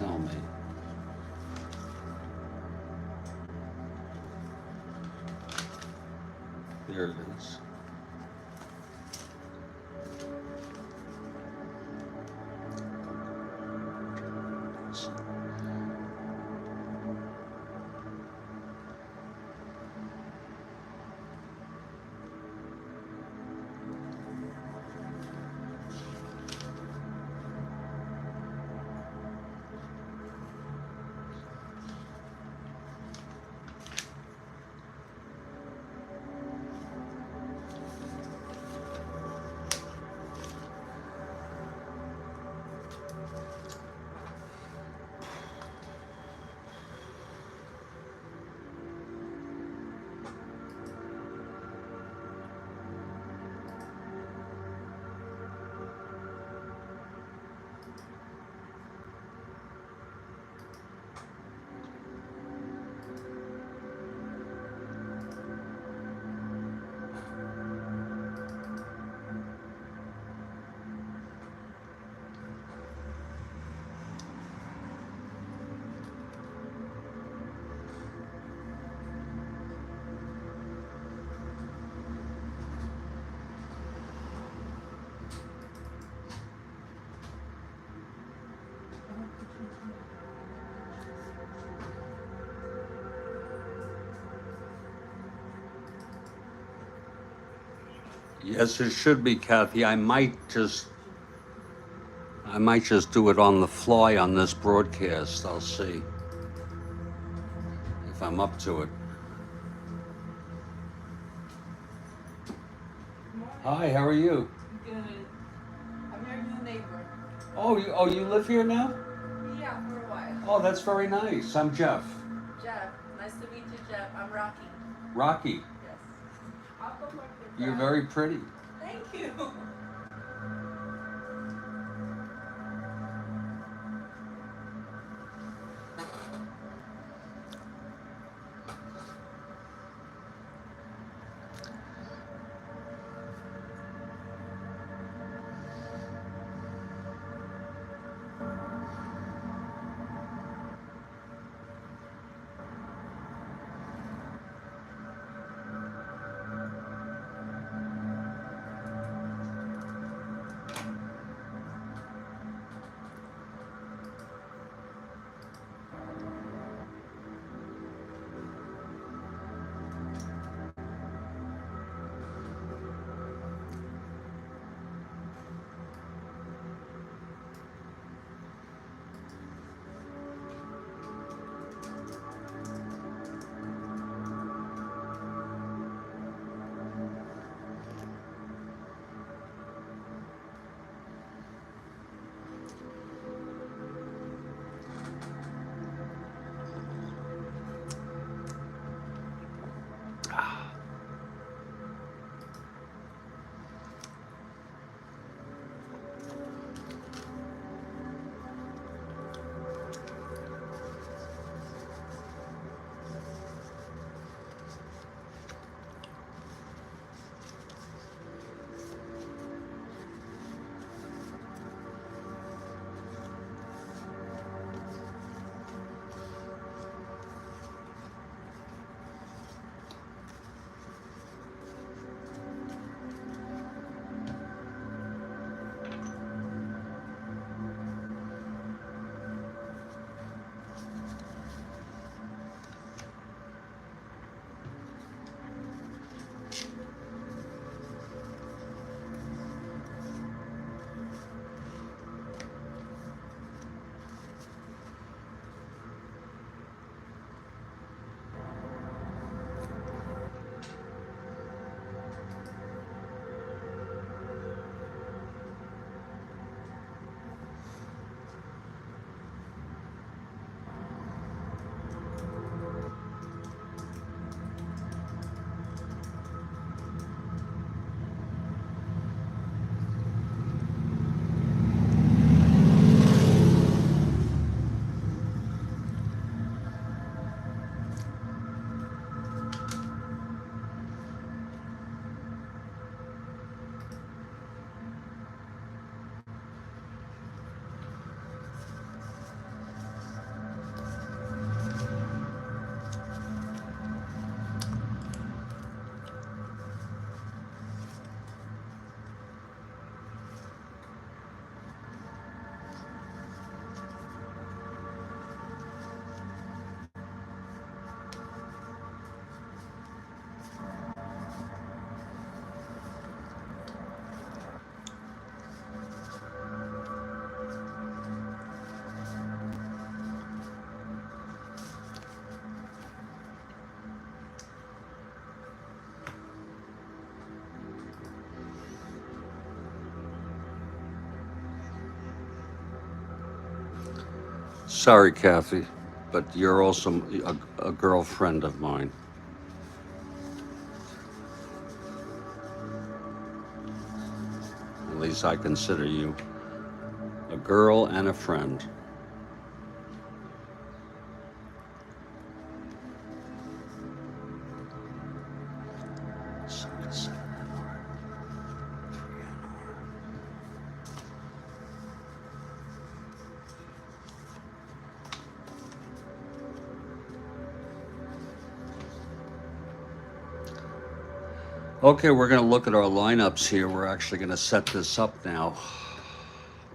tell me. There it is. Yes, it should be, Kathy. I might just do it on the fly on this broadcast. I'll see if I'm up to it. Hi, how are you? Good. I'm your new neighbor. Oh, you live here now? Yeah, for a while. Oh, that's very nice. I'm Jeff. Jeff, nice to meet you, Jeff. I'm Rocky. Rocky, Yes. I'll go work with you're Jeff. very pretty. Thank you. Sorry, Kathy, but you're also a girlfriend of mine. At least I consider you a girl and a friend. Okay, we're going to look at our lineups here. We're actually going to set this up now.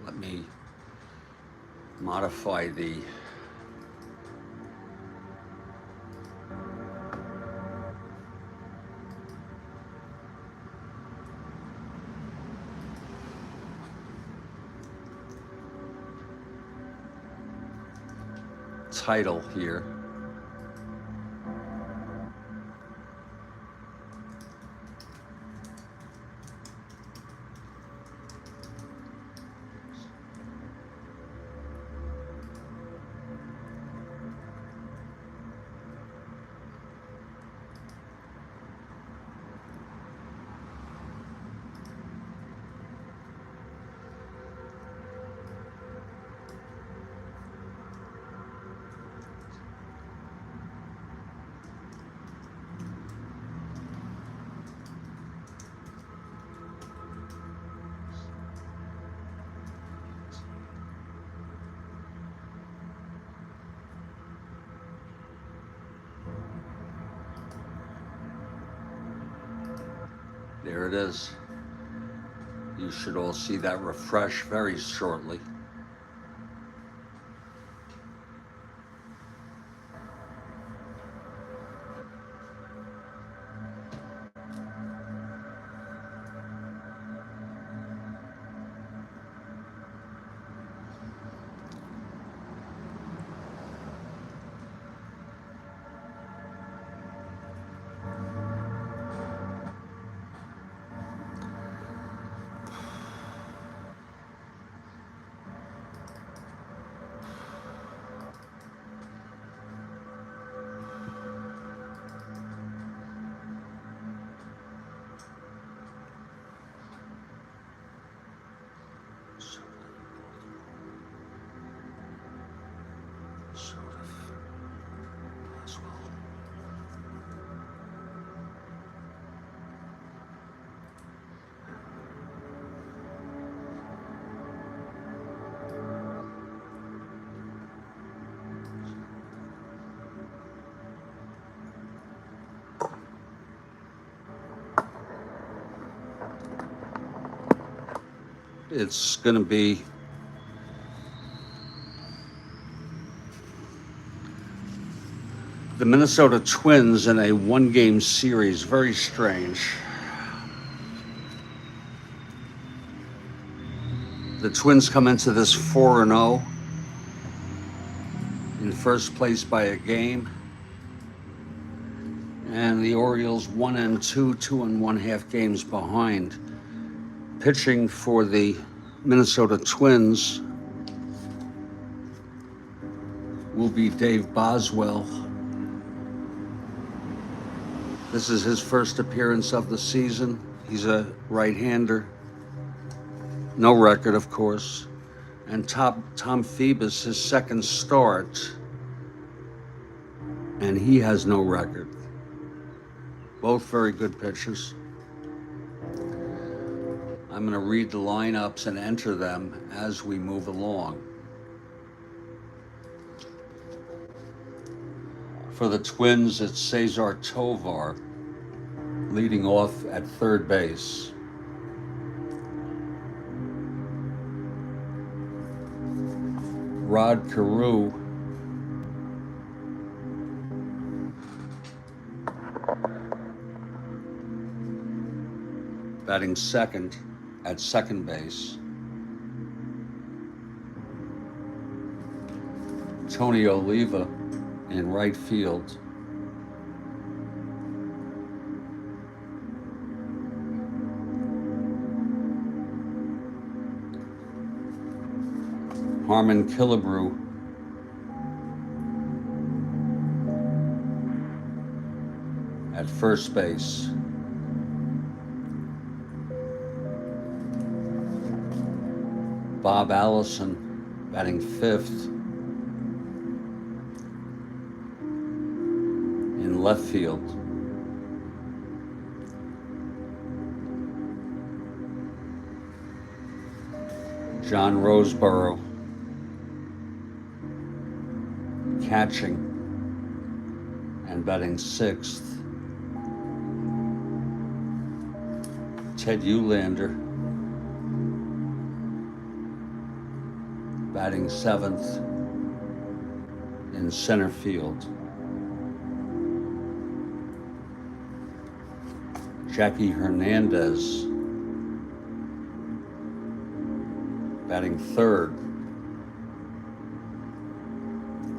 Let me modify the title here. There it is. You should all see that refresh very shortly. It's going to be the Minnesota Twins in a one-game series. Very strange. The Twins come into this 4-0 in first place by a game. And the Orioles 1-2, 2.5 games behind. Pitching for the Minnesota Twins will be Dave Boswell. This is his first appearance of the season. He's a right-hander. No record, of course. And Tom Phoebus, his second start, and he has no record. Both very good pitchers. I'm going to read the lineups and enter them as we move along. For the Twins, it's Cesar Tovar leading off at third base. Rod Carew batting second at second base. Tony Oliva in right field. Harmon Killebrew first base. Bob Allison batting fifth. In left field. John Roseborough catching and batting sixth. Ted Eulander batting seventh in center field. Jackie Hernandez batting third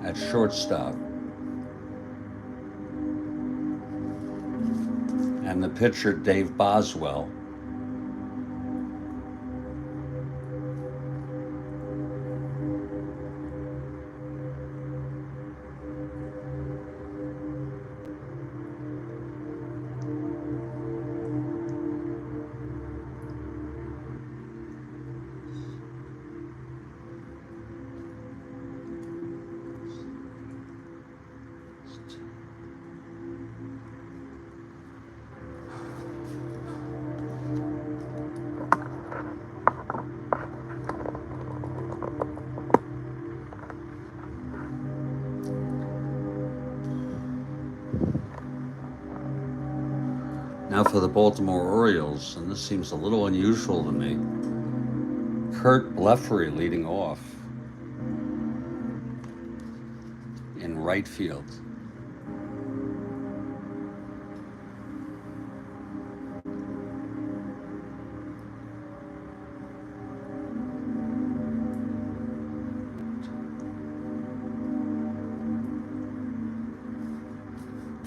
at shortstop. And the pitcher, Dave Boswell, now for the Baltimore Orioles, and this seems a little unusual to me. Kurt Blefary leading off in right field.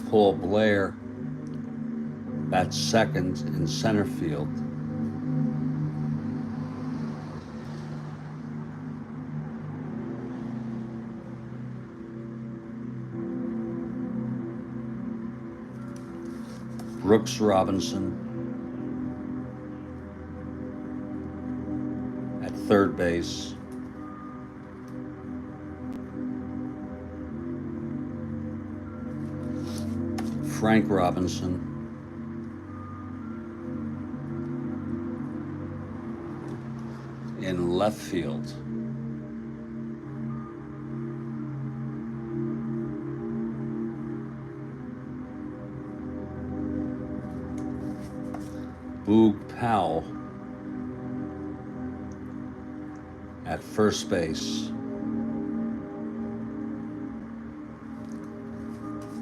Paul Blair bats second in center field. Brooks Robinson at third base. Frank Robinson in left field. Boog Powell at first base.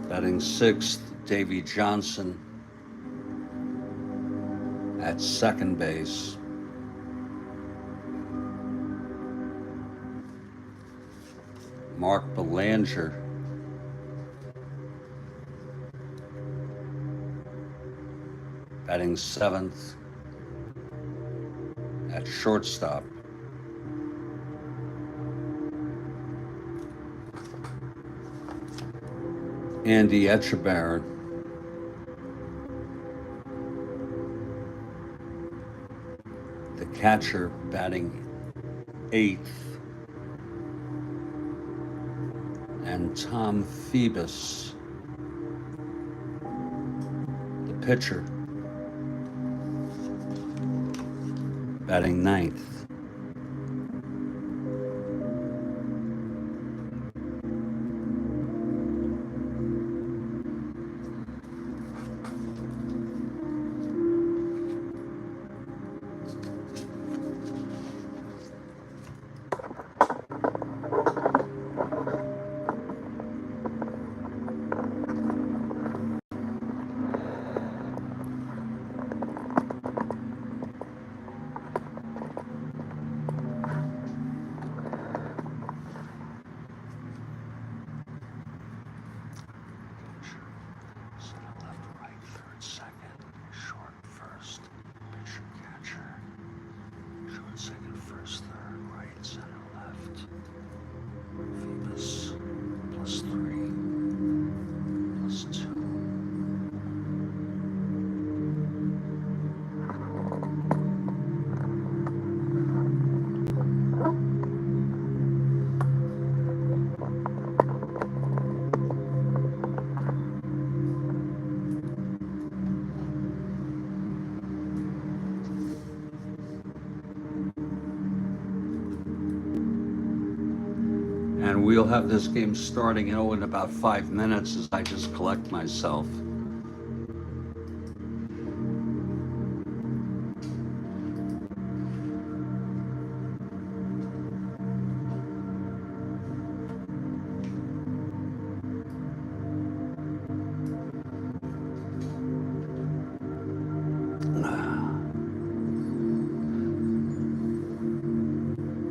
Batting sixth, Davy Johnson at second base. Mark Belanger batting seventh at shortstop. Andy Etchebarren the catcher, batting eighth. And Tom Phoebus, the pitcher, batting ninth. Left, right, third, second, short, first, pitcher, catcher. And we'll have this game starting in about 5 minutes as I just collect myself.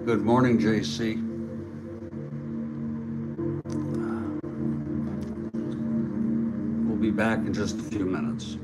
Good morning, JC. We'll be back in just a few minutes.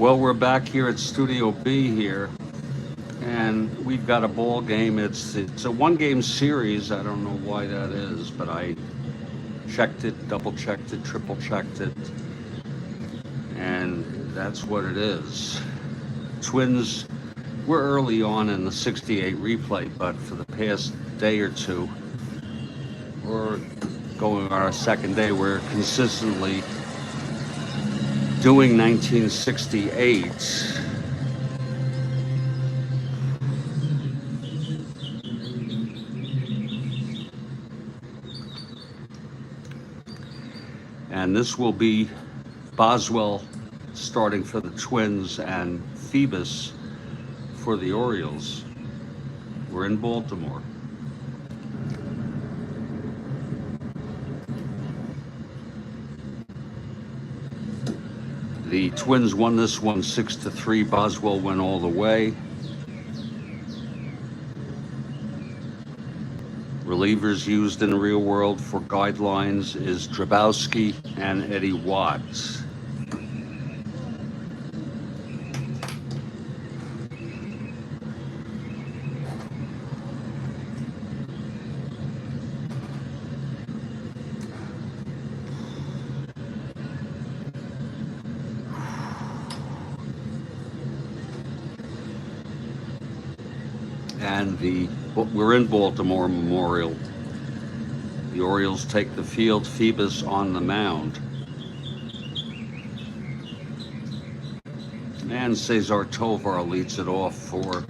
Well, we're back here at Studio B here, and we've got a ball game. It's a one-game series. I don't know why that is, but I checked it, double-checked it, triple-checked it, and that's what it is. Twins were early on in the 68 replay, but for the past day or two, we're going our second day, we're consistently doing 1968. And this will be Boswell starting for the Twins and Phoebus for the Orioles. We're in Baltimore. The Twins won this one 6-3. Boswell went all the way. Relievers used in the real world for guidelines is Drabowski and Eddie Watts. And we're in Baltimore Memorial. The Orioles take the field, Phoebus on the mound. And Cesar Tovar leads it off for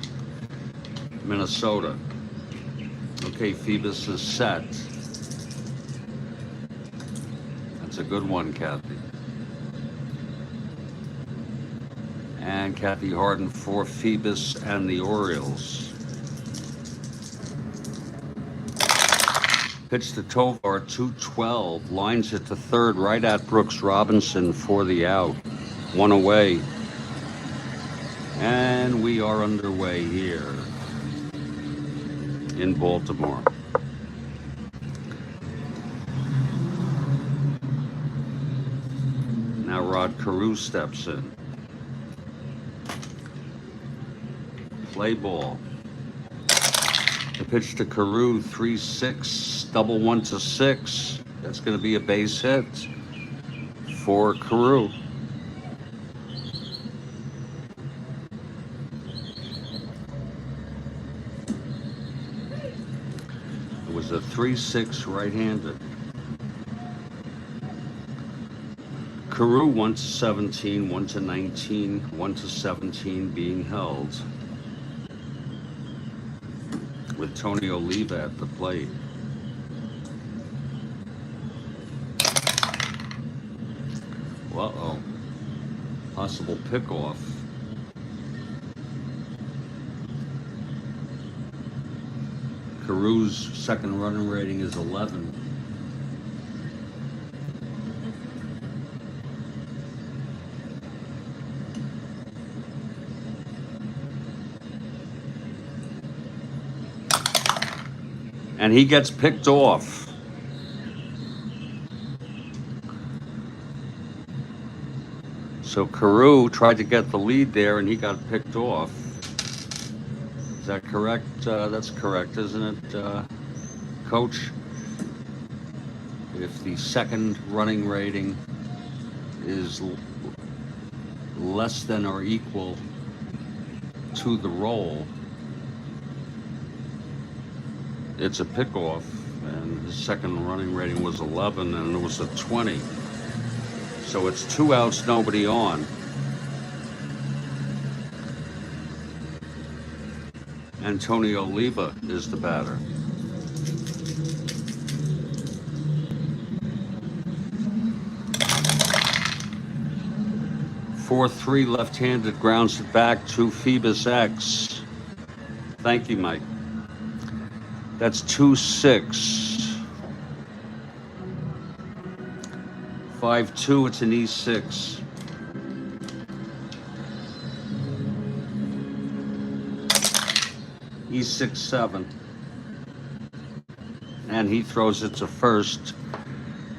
Minnesota. Okay, Phoebus is set. That's a good one, Kathy. And Kathy Harden for Phoebus and the Orioles. Pitch to Tovar, 2-12, lines it to third, right at Brooks Robinson for the out. One away. And we are underway here in Baltimore. Now Rod Carew steps in. Play ball. The pitch to Carew, 3-6, double 1-6. That's going to be a base hit for Carew. It was a 3-6 right-handed. Carew 1-17, 1-19, 1-17 being held, with Tony Oliva at the plate. Uh-oh. Possible pickoff. Carew's second running rating is 11. And he gets picked off. So Carew tried to get the lead there, and he got picked off. Is that correct? That's correct, isn't it, Coach? If the second running rating is less than or equal to the roll, it's a pickoff, and his second running rating was 11, and it was a 20. So it's 2 outs, nobody on. And Tony Oliva is the batter. Four-3 left-handed, grounds it back to Phoebus X. Thank you, Mike. That's 2-6. 5-2, it's an E6. E6-7. And he throws it to first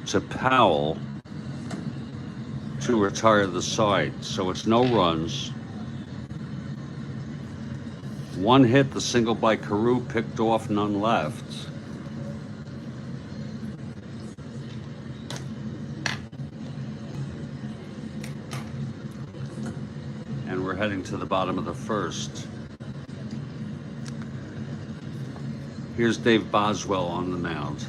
to Powell. to retire the side. So it's no runs. One hit, the single by Carew, picked off, none left. And we're heading to the bottom of the first. Here's Dave Boswell on the mound.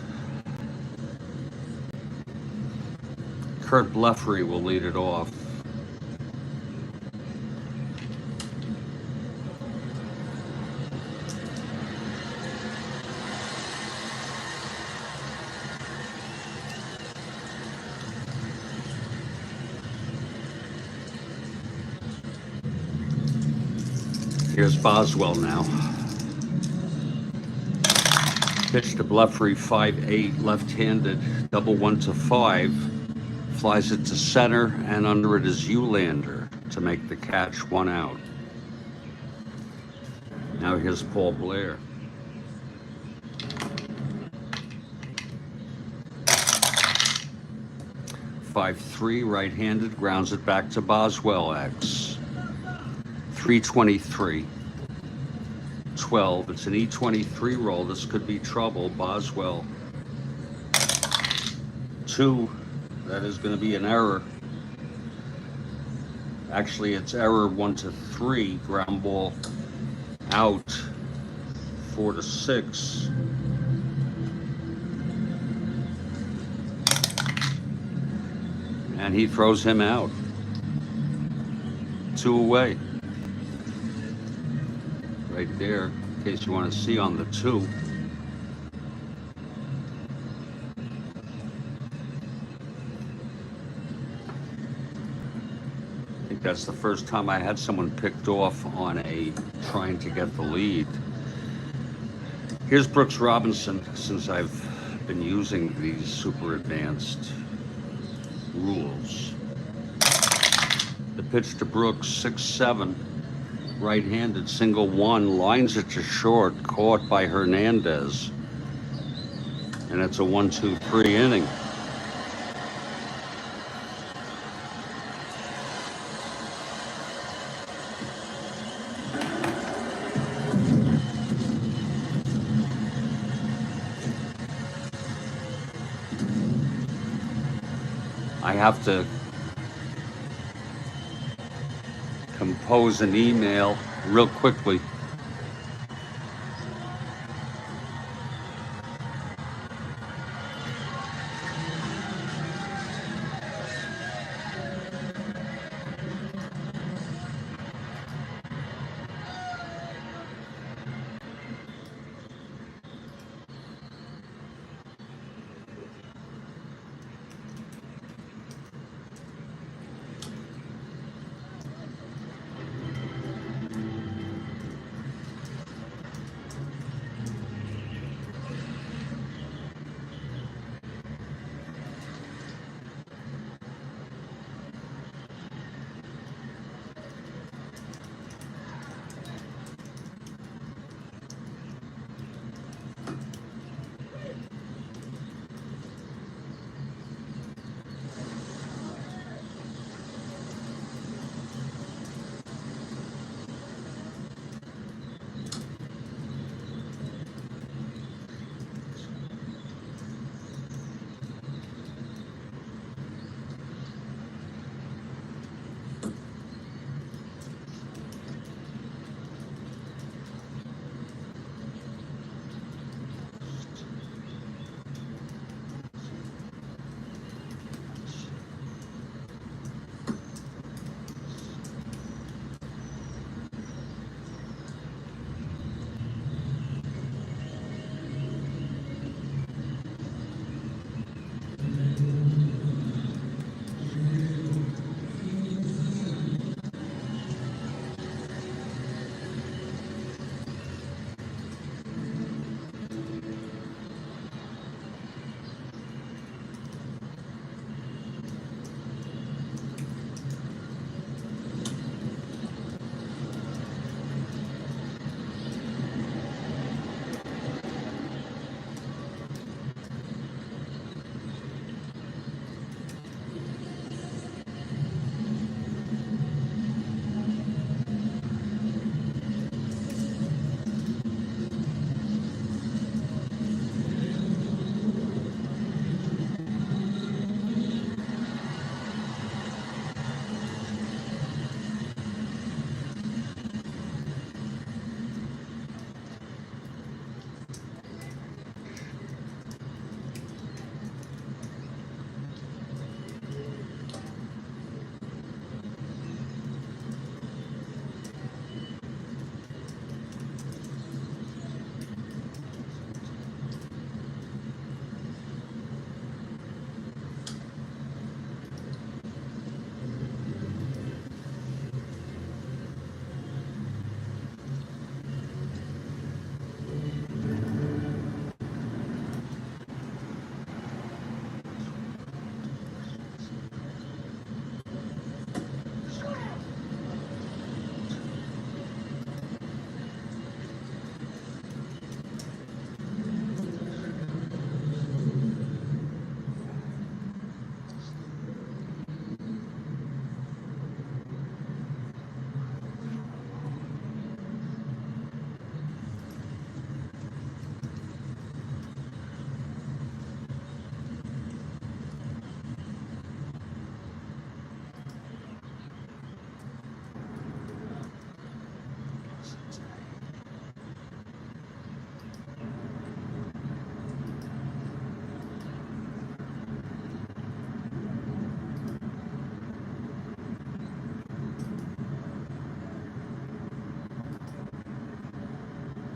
Kurt Blefary will lead it off. Here's Boswell now. Pitch to Blefary, 5-8, left-handed, double 1-5. Flies it to center, and under it is Eulander to make the catch, 1 out. Now here's Paul Blair. .53, right-handed, grounds it back to Boswell, X. 323. 12. It's an E23 roll. This could be trouble. Boswell. 2. That is going to be an error. Actually, it's error 1-3. Ground ball out. 4-6. And he throws him out. 2 away. Right there, in case you want to see on the 2. I think that's the first time I had someone picked off on a trying to get the lead. Here's Brooks Robinson, since I've been using these super advanced rules. The pitch to Brooks, 6-7. Right-handed, single 1, lines it to short, caught by Hernandez. And it's a 1-2-3 inning. I have to compose an email real quickly.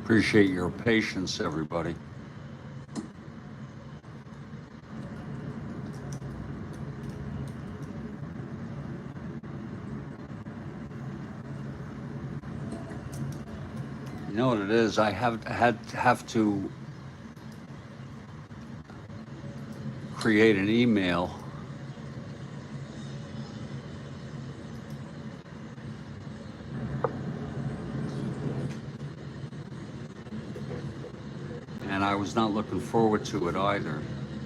Appreciate your patience, everybody. You know what it is? I have to create an email and I was not looking forward to it either.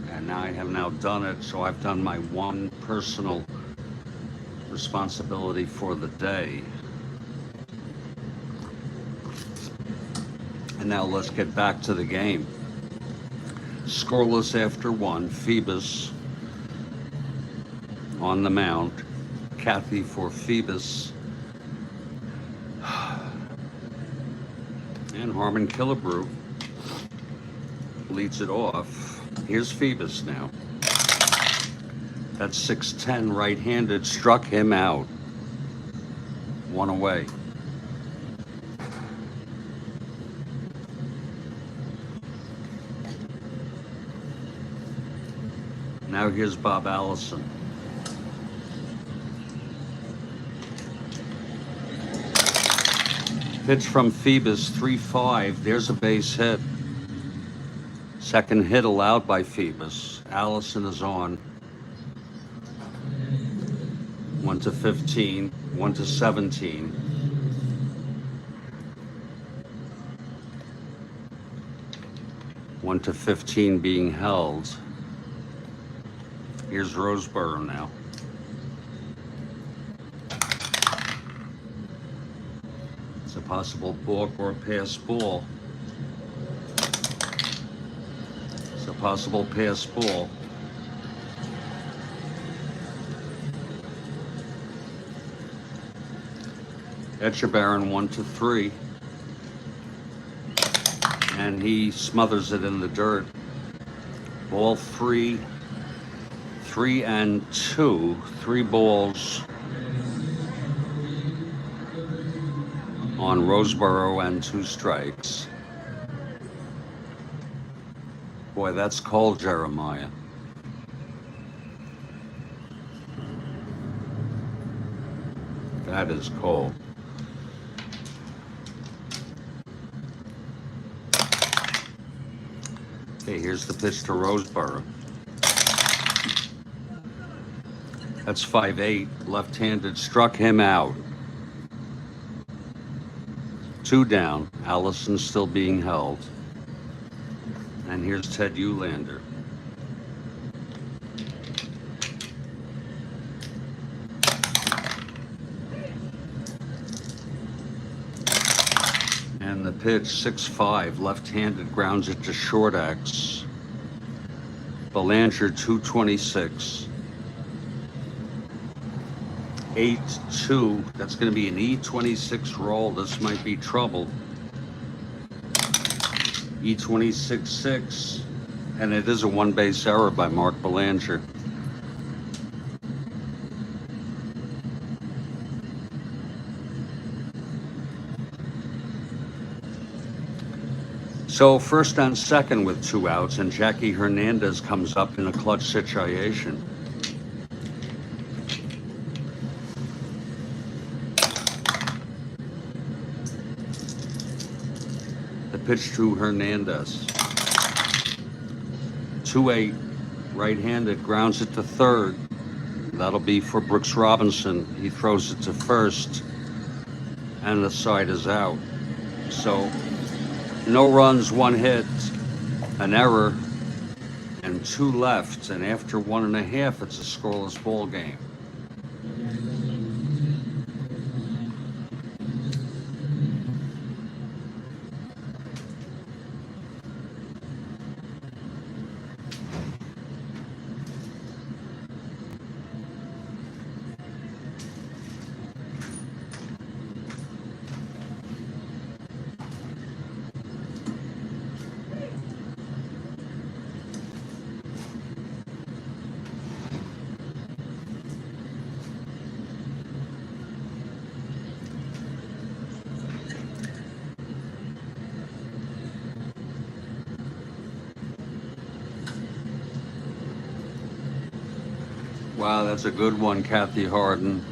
And I have now done it, so I've done my one personal responsibility for the day. And now let's get back to the game. Scoreless after one, Phoebus on the mound. Kathy for Phoebus. And Harmon Killebrew leads it off. Here's Phoebus now. That's 6'10", right-handed, struck him out. One away. Now here's Bob Allison. Pitch from Phoebus, 3-5. There's a base hit. Second hit allowed by Phoebus. Allison is on. 1-15, 1-17. One to 15 being held. Here's Roseboro now. It's a possible balk or a pass ball. It's a possible pass ball. Etchebarren 1-3. And he smothers it in the dirt. Ball 3, 3-2. 3 balls on Roseboro and 2 strikes. Boy, that's cold, Jeremiah. That is cold. Okay, here's the pitch to Roseboro. That's 5-8, left-handed, struck him out. 2 down, Allison still being held. And here's Ted Eulander. And the pitch, 6-5, left-handed, grounds it to short X. Belanger, 226. 8-2, that's going to be an E26 roll. This might be trouble. E26-6, and it is a 1-base error by Mark Belanger. So first and second with 2 outs, and Jackie Hernandez comes up in a clutch situation. The pitch to Hernandez. 2-8, right-handed, grounds it to third. That'll be for Brooks Robinson. He throws it to first, and the side is out. So no runs, 1 hit, an error, and 2 left. And after 1.5, it's a scoreless ball game. Wow, that's a good one, Kathy Harden.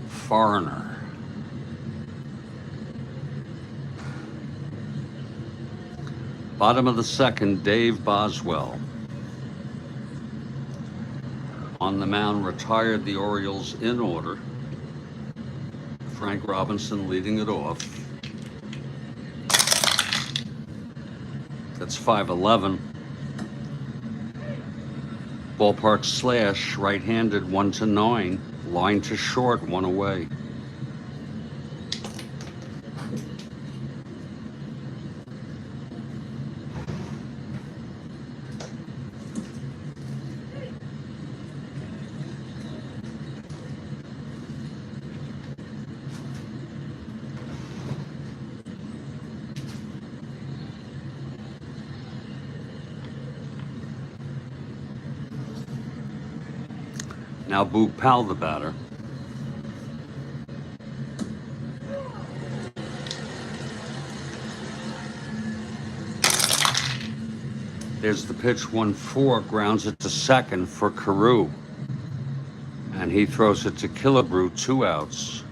Foreigner. Bottom of the second, Dave Boswell. On the mound, retired the Orioles in order. Frank Robinson leading it off. That's 5-11. Ballpark slash, right-handed, 1-9. Line to short, 1 away. Now Boog Powell, the batter. There's the pitch, 1-4, grounds it to second for Carew. And he throws it to Killebrew, 2 outs.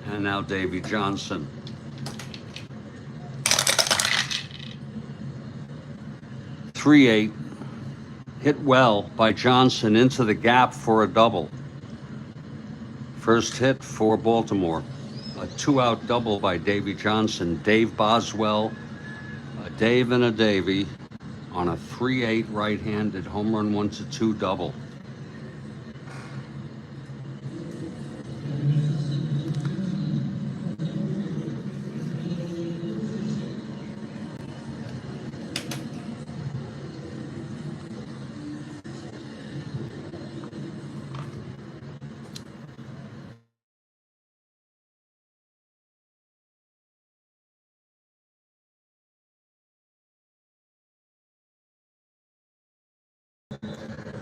And now Davy Johnson. 3-8. Hit well by Johnson into the gap for a double. First hit for Baltimore. A 2-out double by Davy Johnson. Dave Boswell, a Dave and a Davy on a 3-8 right-handed home run 1-2 double.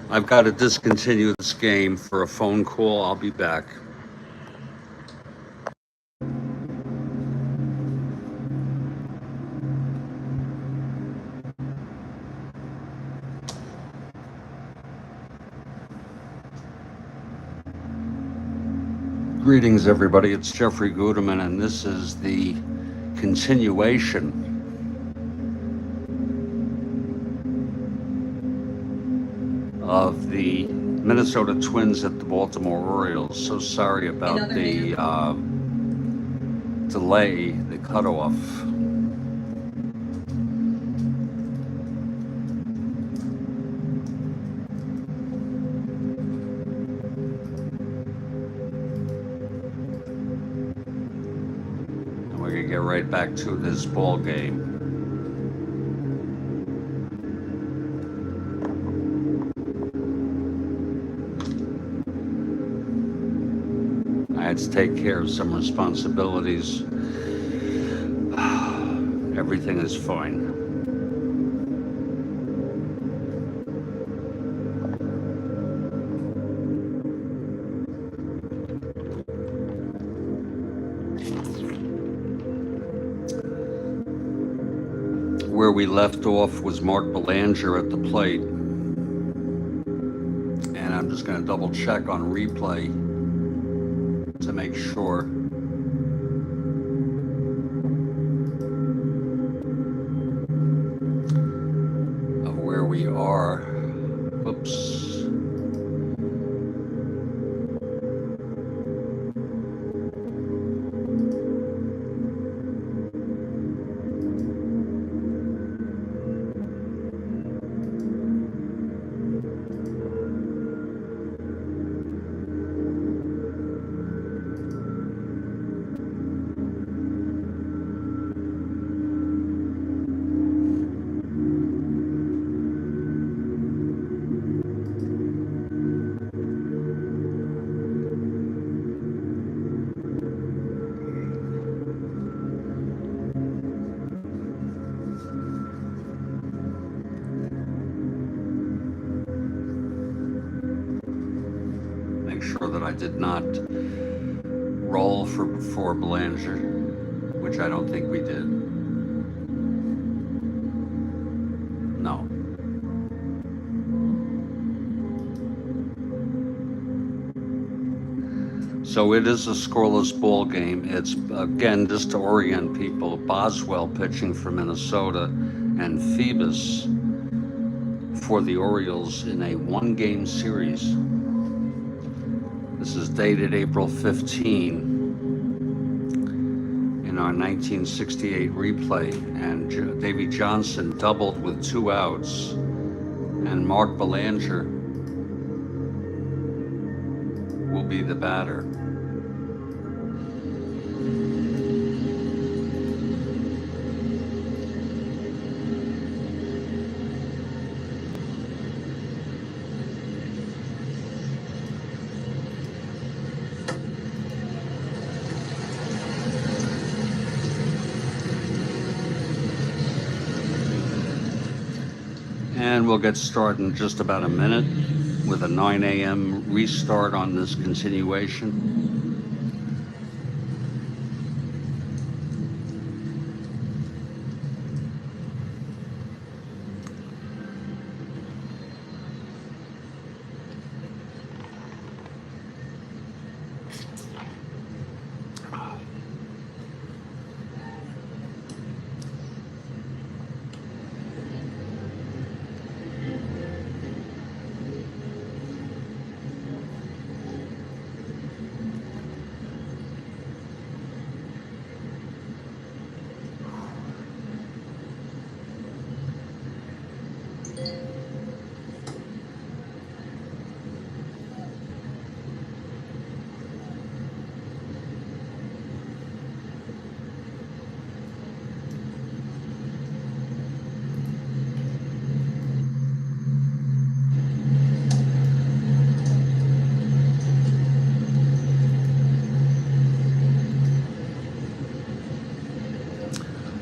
I've got to discontinue this game for a phone call. I'll be back. Greetings, everybody. It's Jeffrey Guterman, and this is the continuation of the Minnesota Twins at the Baltimore Orioles. So sorry about the delay, the cutoff. And we're gonna get right back to this ball game. I had to take care of some responsibilities. Everything is fine. Where we left off was Mark Belanger at the plate. And I'm just going to double check on replay to make sure. Of where we are. Whoops. I did not roll for Belanger, which I don't think we did. No. So it is a scoreless ball game. It's, again, just to orient people, Boswell pitching for Minnesota and Phoebus for the Orioles in a one-game series. This is dated April 15 in our 1968 replay, and Davey Johnson doubled with 2 outs, and Mark Belanger will be the batter. And we'll get started in just about a minute with a 9 a.m. restart on this continuation.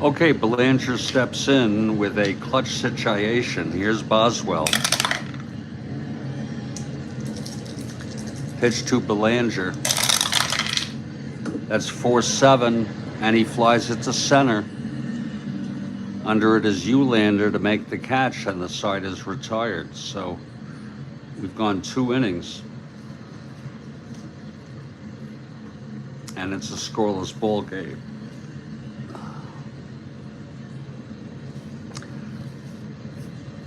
Okay, Belanger steps in with a clutch situation. Here's Boswell. Pitch to Belanger. That's 4-7, and he flies it to center. Under it is Eulander to make the catch, and the side is retired. So we've gone 2 innings. And it's a scoreless ball game.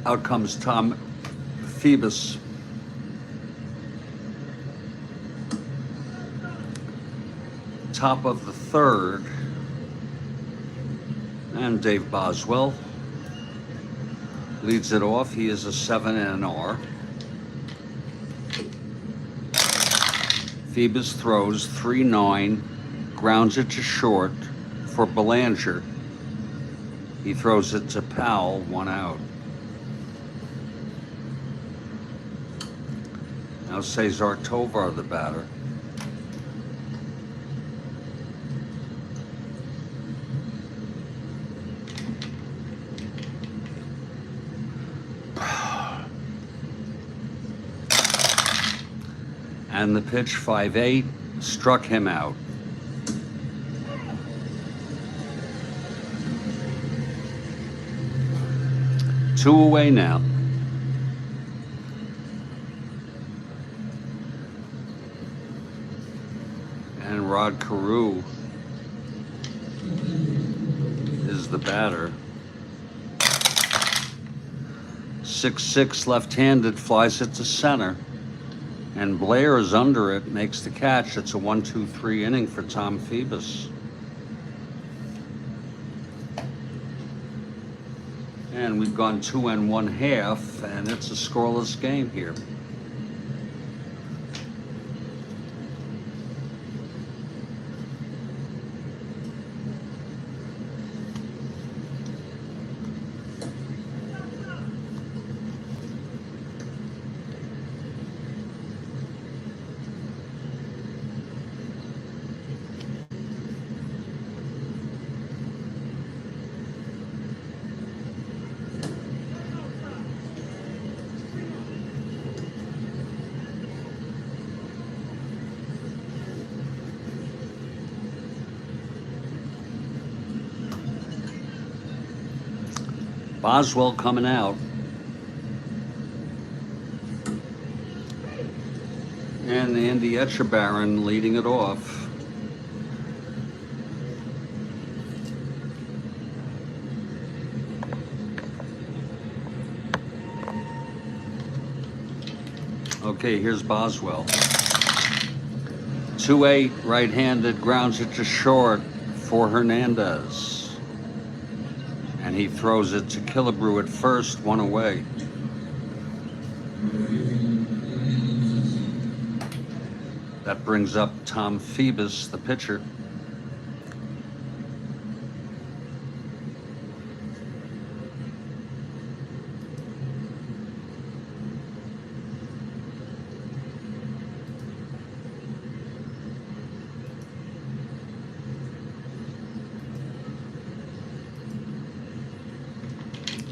Out comes Tom Phoebus. Top of the 3rd. And Dave Boswell leads it off. He is a 7 NR. Phoebus throws 3-9, grounds it to short for Belanger. He throws it to Powell, 1 out. Now Cesar Tovar, the batter. And the pitch, 5-8, struck him out. Two away now. And Rod Carew is the batter. 6-6 left-handed, flies it to center. And Blair is under it, makes the catch. It's a 1-2-3 inning for Tom Phoebus. And we've gone 2 1/2, and it's a scoreless game here. Boswell coming out. And Andy Etchebarren leading it off. Okay, here's Boswell. 2-8, right-handed, grounds it to short for Hernandez. And he throws it to Killebrew at first, one away. That brings up Tom Phoebus, the pitcher.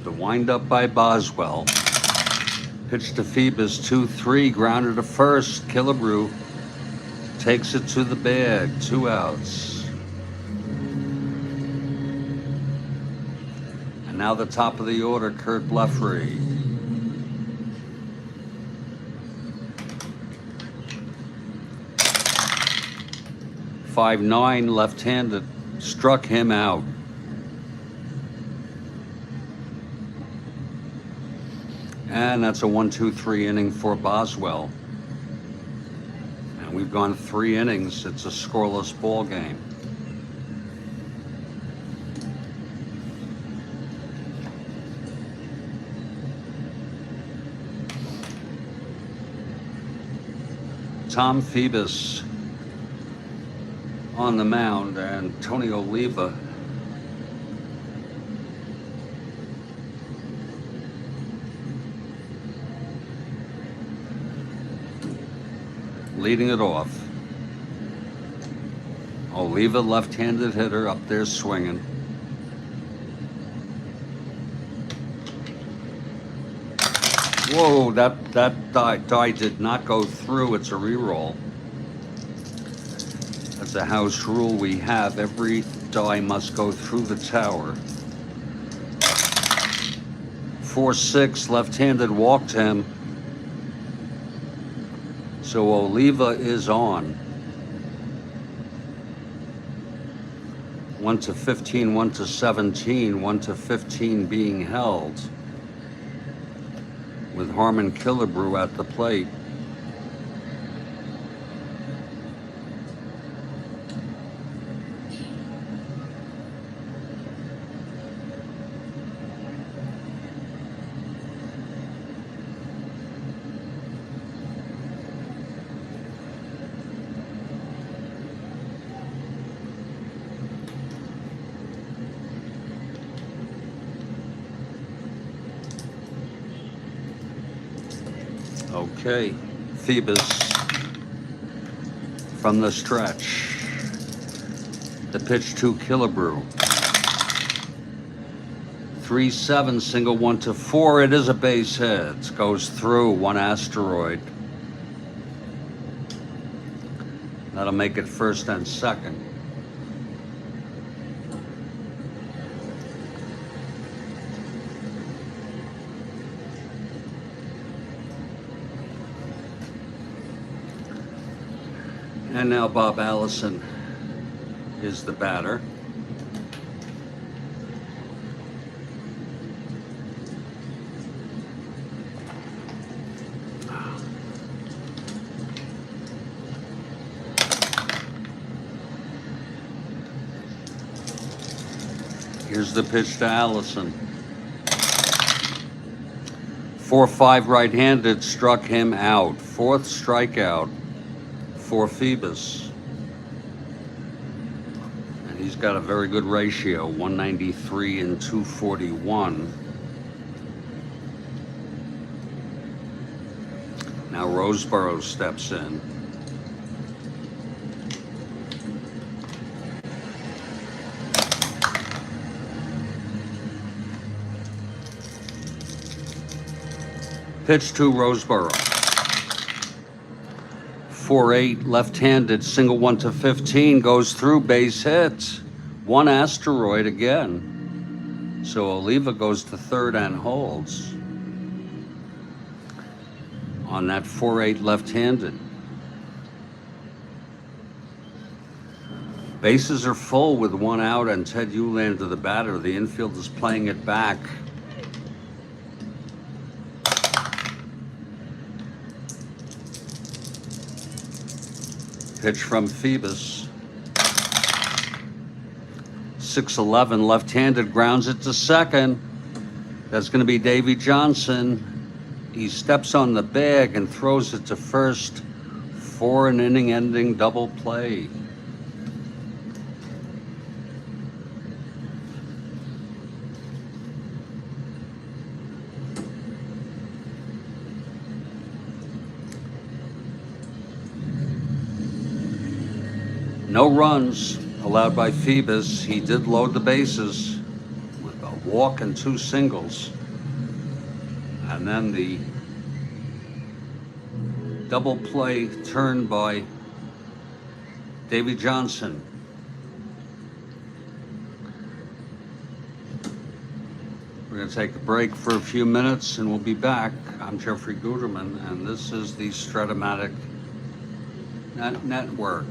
The windup by Boswell. Pitch to Phoebus, 2-3, grounded to first. Killebrew takes it to the bag, 2 outs. And now the top of the order, Kurt Blefary. .59, left-handed, struck him out. And that's a 1-2-3 inning for Boswell. And we've gone 3 innings. It's a scoreless ball game. Tom Phoebus on the mound, and Tony Oliva leading it off. Oliva, left-handed hitter, up there swinging. Whoa, that die did not go through. It's a re-roll. That's a house rule we have. Every die must go through the tower. 4-6, left-handed, walked him. So Oliva is on. 1-15, 1-17, 1-15 being held, with Harmon Killebrew at the plate. Okay, Phoebus from the stretch. The pitch to Killebrew. 3-7, single 1-4. It is a base hit. Goes through, 1 asteroid. That'll make it first and second. And now Bob Allison is the batter. Here's the pitch to Allison. 4-5, right-handed, struck him out. 4th strikeout for Phoebus. And he's got a very good ratio, 193 and 241. Now Roseboro steps in. Pitch to Roseboro. 4-8, left-handed, single 1-15, goes through, base hit. 1 asteroid again. So Oliva goes to third and holds on that 4-8 left-handed. Bases are full with one out and Ted Uhlander the batter. The infield is playing it back. Pitch from Phoebus. 6-11 left-handed, grounds it to second. That's going to be Davy Johnson. He steps on the bag and throws it to first for an inning-ending double play. No runs allowed by Phoebus. He did load the bases with a walk and 2 singles. And then the double play turned by Davy Johnson. We're going to take a break for a few minutes and we'll be back. I'm Jeffrey Guterman, and this is the Strat-O-Matic Network.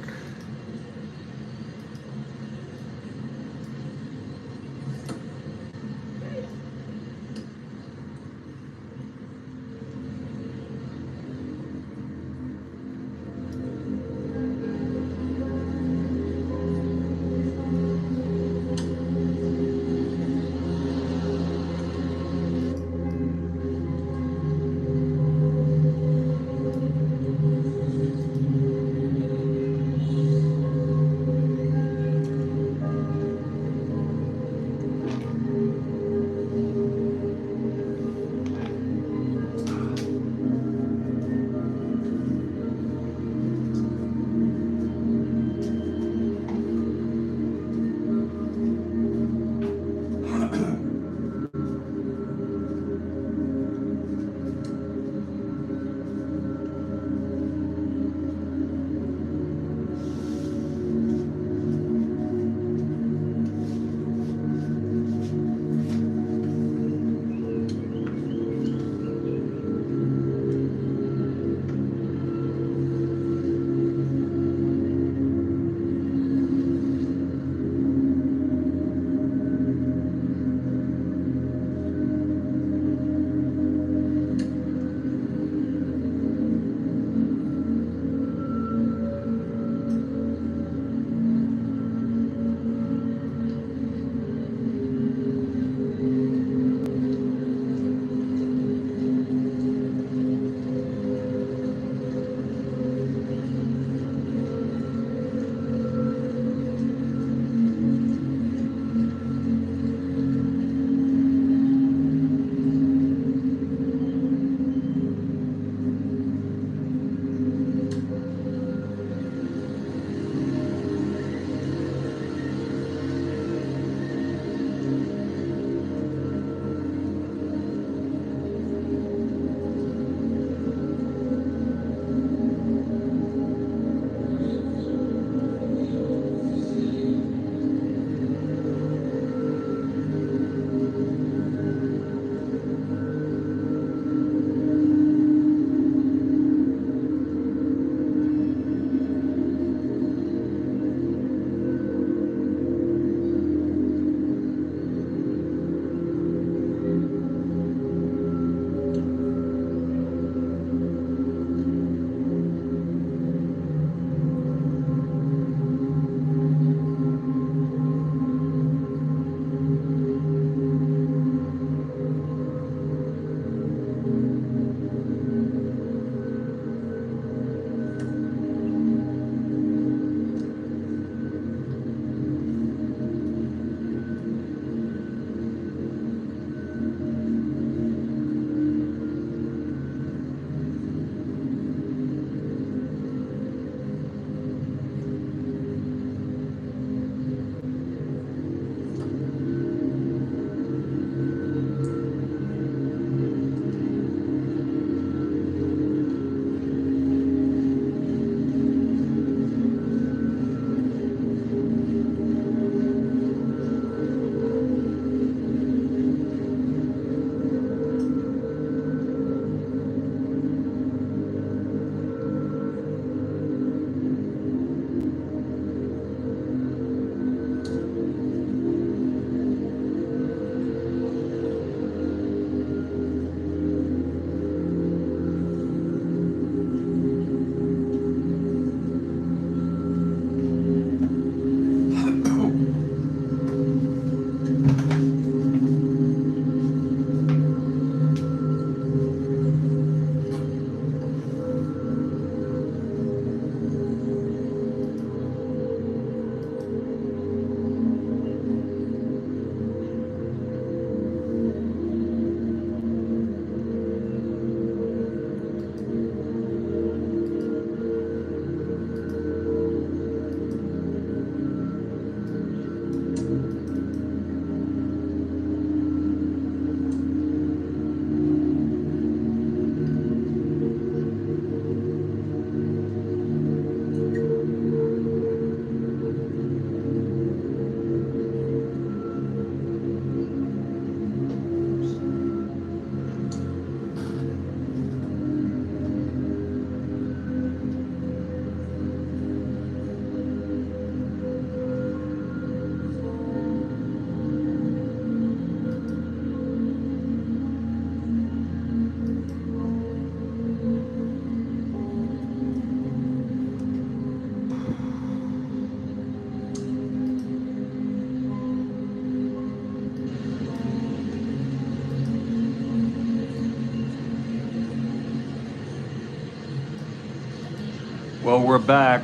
Well, we're back.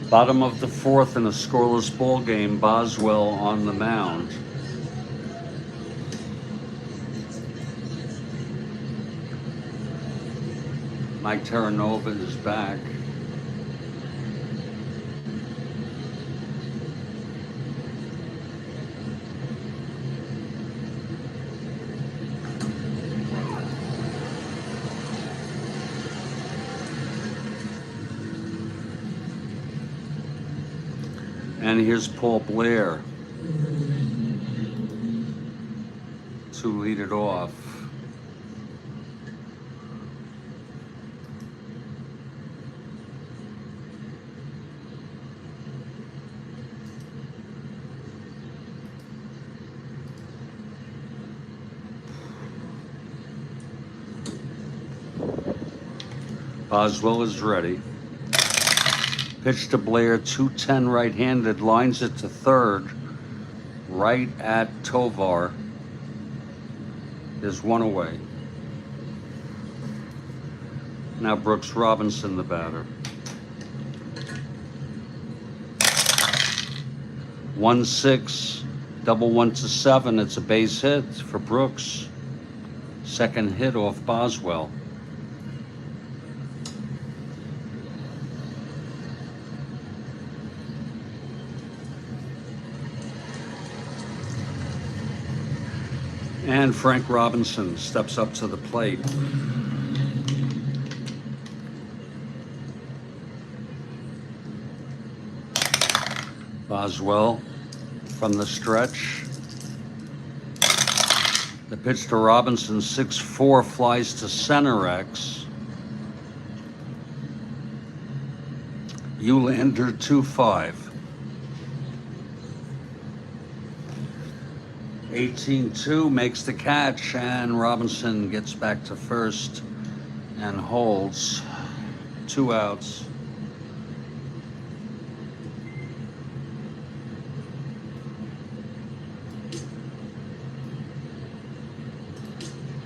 Bottom of the fourth in a scoreless ball game. Boswell on the mound. Mike Terranova is back. And here's Paul Blair to lead it off. Boswell is ready. Pitch to Blair, 210 right-handed, lines it to third, right at Tovar. There's one away. Now Brooks Robinson, the batter. 1-6, double 1 to 7. It's a base hit for Brooks. Second hit off Boswell. And Frank Robinson steps up to the plate. Boswell from the stretch. The pitch to Robinson, 6-4, flies to center X. Eulander 2-5. 18-2 makes the catch, and Robinson gets back to first and holds. 2 outs.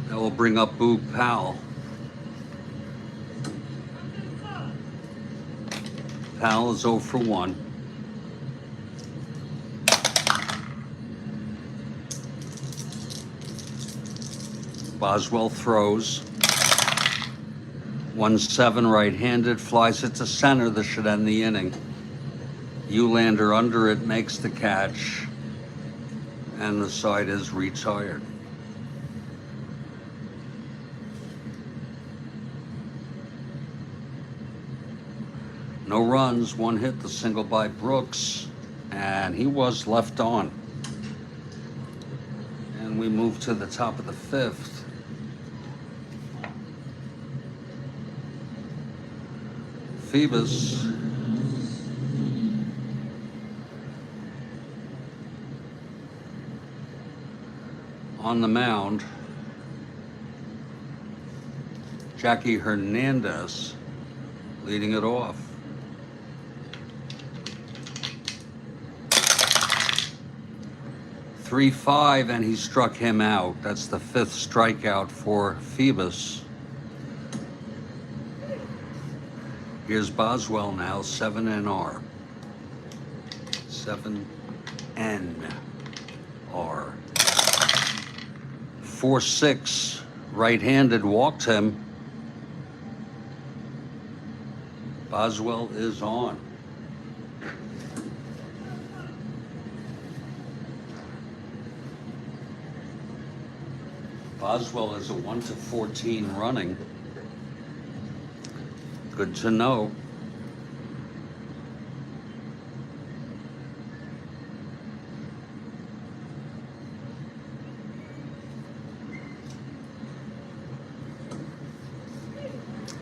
That will bring up Boog Powell. Powell is 0 for 1. Boswell throws. 1-7 right-handed, flies it to center. This should end the inning. Eulander under it, makes the catch, and the side is retired. No runs, 1 hit, the single by Brooks, and he was left on. And we move to the top of the 5th. Phoebus on the mound. Jackie Hernandez leading it off. .35, and he struck him out. That's the 5th strikeout for Phoebus. Here's Boswell now, 7 NR. 7 NR. 4-6, right-handed, walked him. Boswell is on. Boswell is a 1-14 running. Good to know.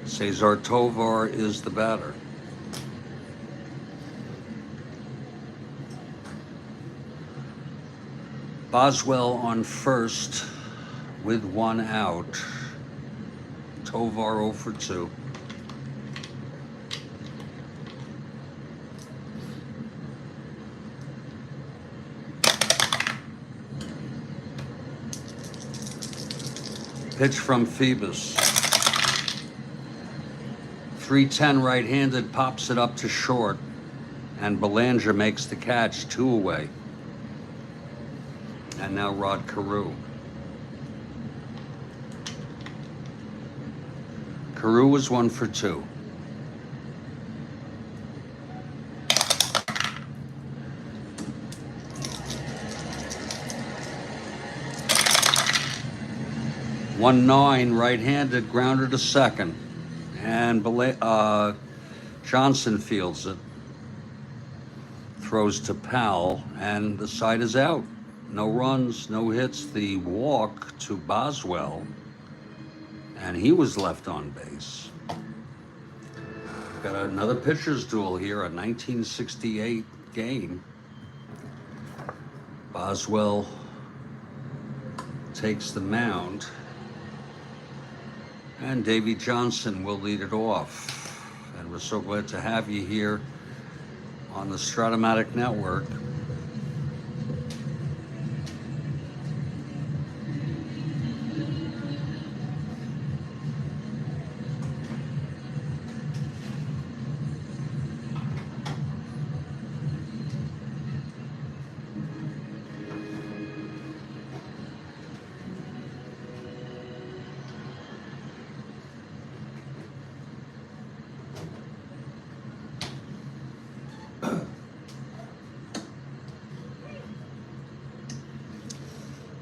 Cesar Tovar is the batter. Boswell on first with 1 out. Tovar 0 for 2. Pitch from Phoebus. 3-10 right-handed, pops it up to short, and Belanger makes the catch, 2 away. And now Rod Carew. Carew was 1 for 2. One 9 right-handed, grounded to second, and Johnson fields it, throws to Powell, and the side is out. No runs, no hits. The walk to Boswell, and he was left on base. Got another pitcher's duel here, a 1968 game. Boswell takes the mound, and Davey Johnson will lead it off. And we're so glad to have you here on the Strat-O-Matic network.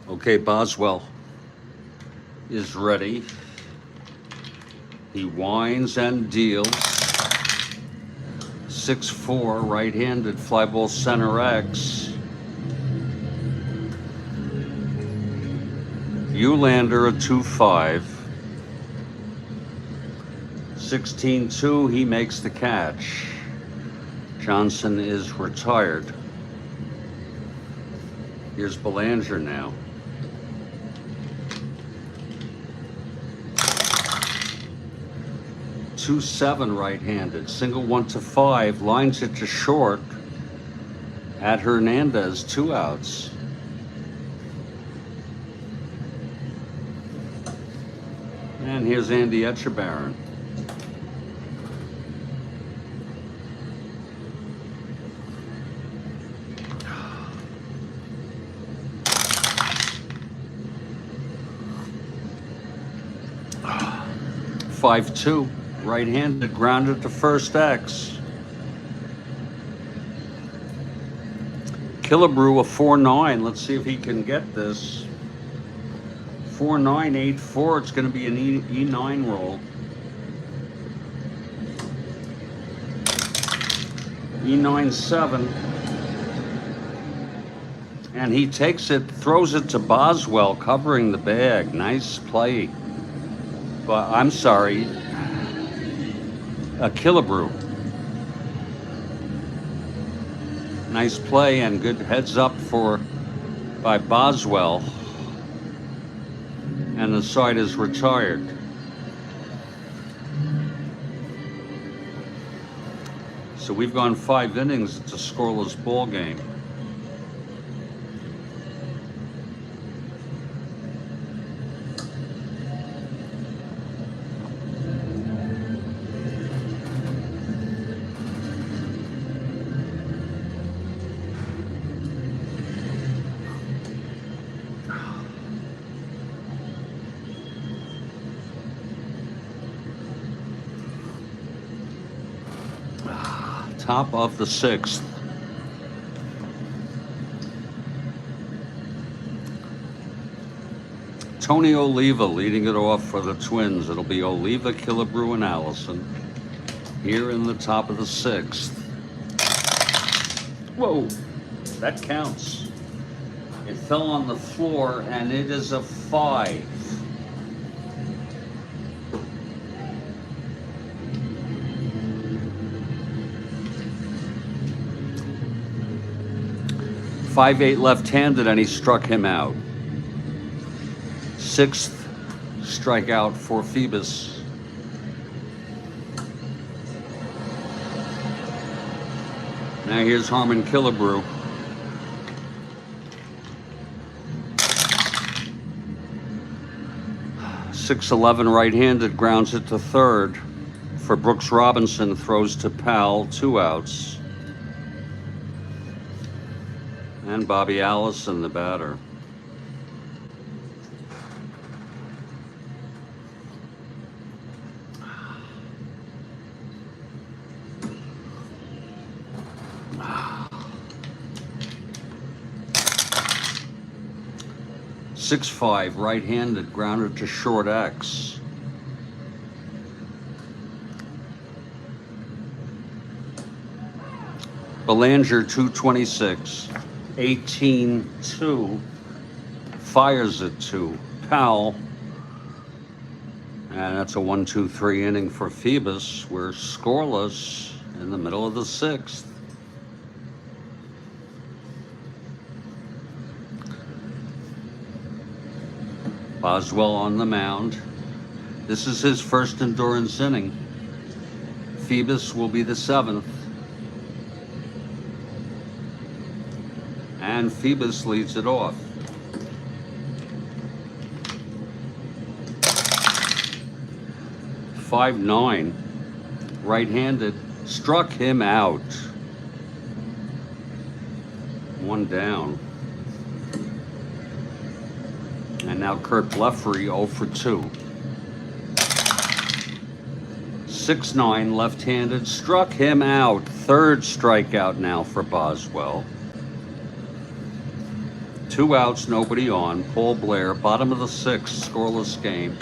Okay, Boswell is ready. He winds and deals. 6-4, right-handed, fly ball center X. Eulander a 2-5. 16-2, he makes the catch. Johnson is retired. Here's Belanger now. 2-7 right-handed, single 1-5, lines it to short at Hernandez, 2 outs. And here's Andy Etchebarren. Five-2. Right-handed, grounded to first X. Killebrew a 4-9. Let's see if he can get this. 4-9, 8-4. It's going to be an E9 roll. E9-7. And he takes it, throws it to Boswell, covering the bag. Nice play. But I'm sorry. Killebrew. Nice play and good heads up by Boswell. And the side is retired. So we've gone 5 innings. It's a scoreless ball game. Top of the 6th. Tony Oliva leading it off for the Twins. It'll be Oliva, Killebrew, and Allison here in the top of the 6th. Whoa, that counts. It fell on the floor, and it is a 5. .58 left-handed, and he struck him out. 6th strikeout for Phoebus. Now here's Harmon Killebrew. 6-11 right-handed, grounds it to third. For Brooks Robinson, throws to Powell, 2 outs. And Bobby Allison, the batter. Six-5 right-handed, grounded to short X. Belanger, 226. 18-2. Fires it to Powell. And that's a 1-2-3 inning for Phoebus. We're scoreless in the middle of the 6th. Boswell on the mound. This is his first endurance inning. Phoebus will be the 7th. And Phoebus leads it off. .59, right-handed, struck him out. 1 down. And now Kurt Blefary, 0 for 2. 6-9, left-handed, struck him out. 3rd strikeout now for Boswell. 2 outs, nobody on. Paul Blair, bottom of the 6th, scoreless game.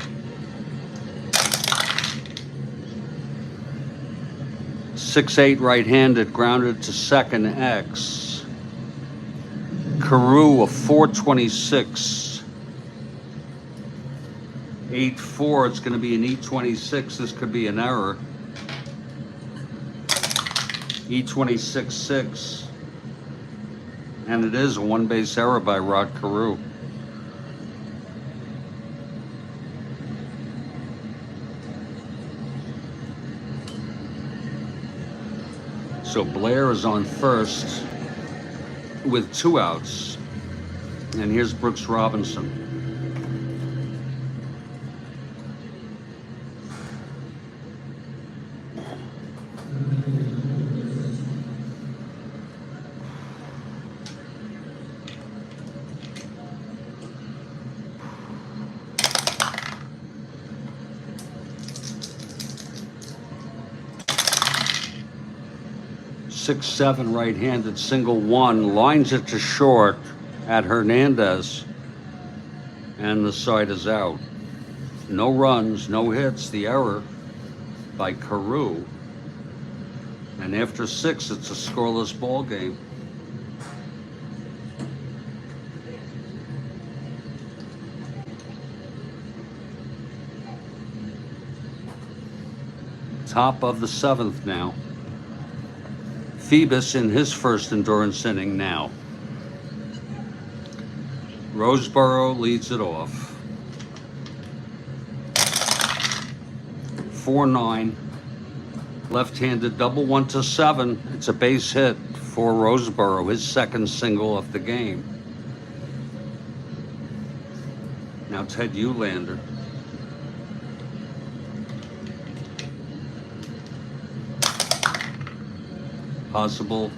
6-8, right-handed, grounded to second X. Carew, a 426. 8-4, it's going to be an E26. This could be an error. E26-6. And it is a 1-base error by Rod Carew. So Blair is on first with 2 outs. And here's Brooks Robinson. Six, 7, right-handed, single 1, lines it to short at Hernandez, and the side is out. No runs, no hits, the error by Carew. And after 6, it's a scoreless ball game. Top of the 7th now. Phoebus in his first endurance inning now. Roseboro leads it off. 4-9, left-handed double 1 to 7. It's a base hit for Roseboro, his 2nd single of the game. Now Ted Eulander. Possible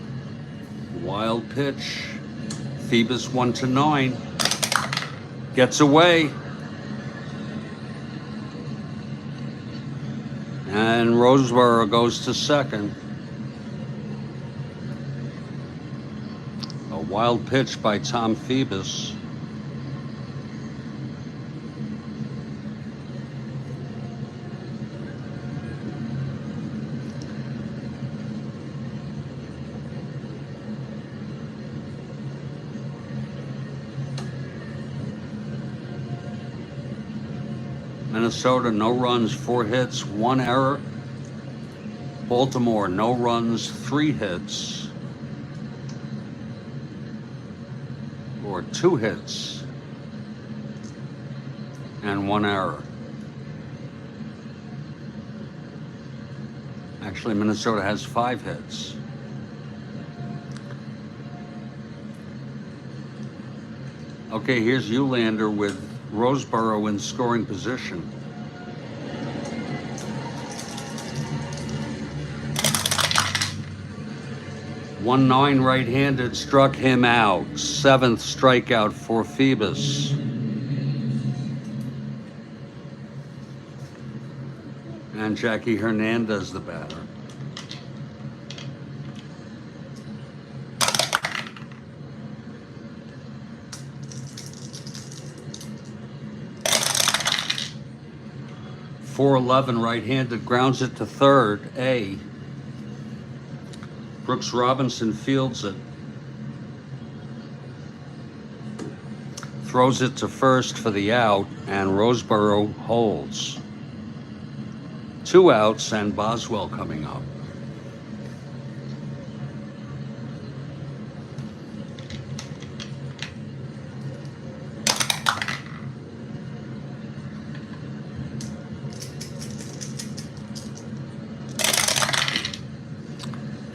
wild pitch. Phoebus 1 to 9. Gets away. And Roseboro goes to second. A wild pitch by Tom Phoebus. Minnesota, no runs, 4 hits, 1 error. Baltimore, no runs, 3 hits. Or 2 hits and 1 error. Actually, Minnesota has 5 hits. Okay, here's Eulander with Roseboro in scoring position. 1-9 right-handed struck him out. 7th strikeout for Phoebus. And Jackie Hernandez, the batter. .411 right-handed grounds it to third. A. Brooks Robinson fields it. Throws it to first for the out, and Roseboro holds. 2 outs and Boswell coming up.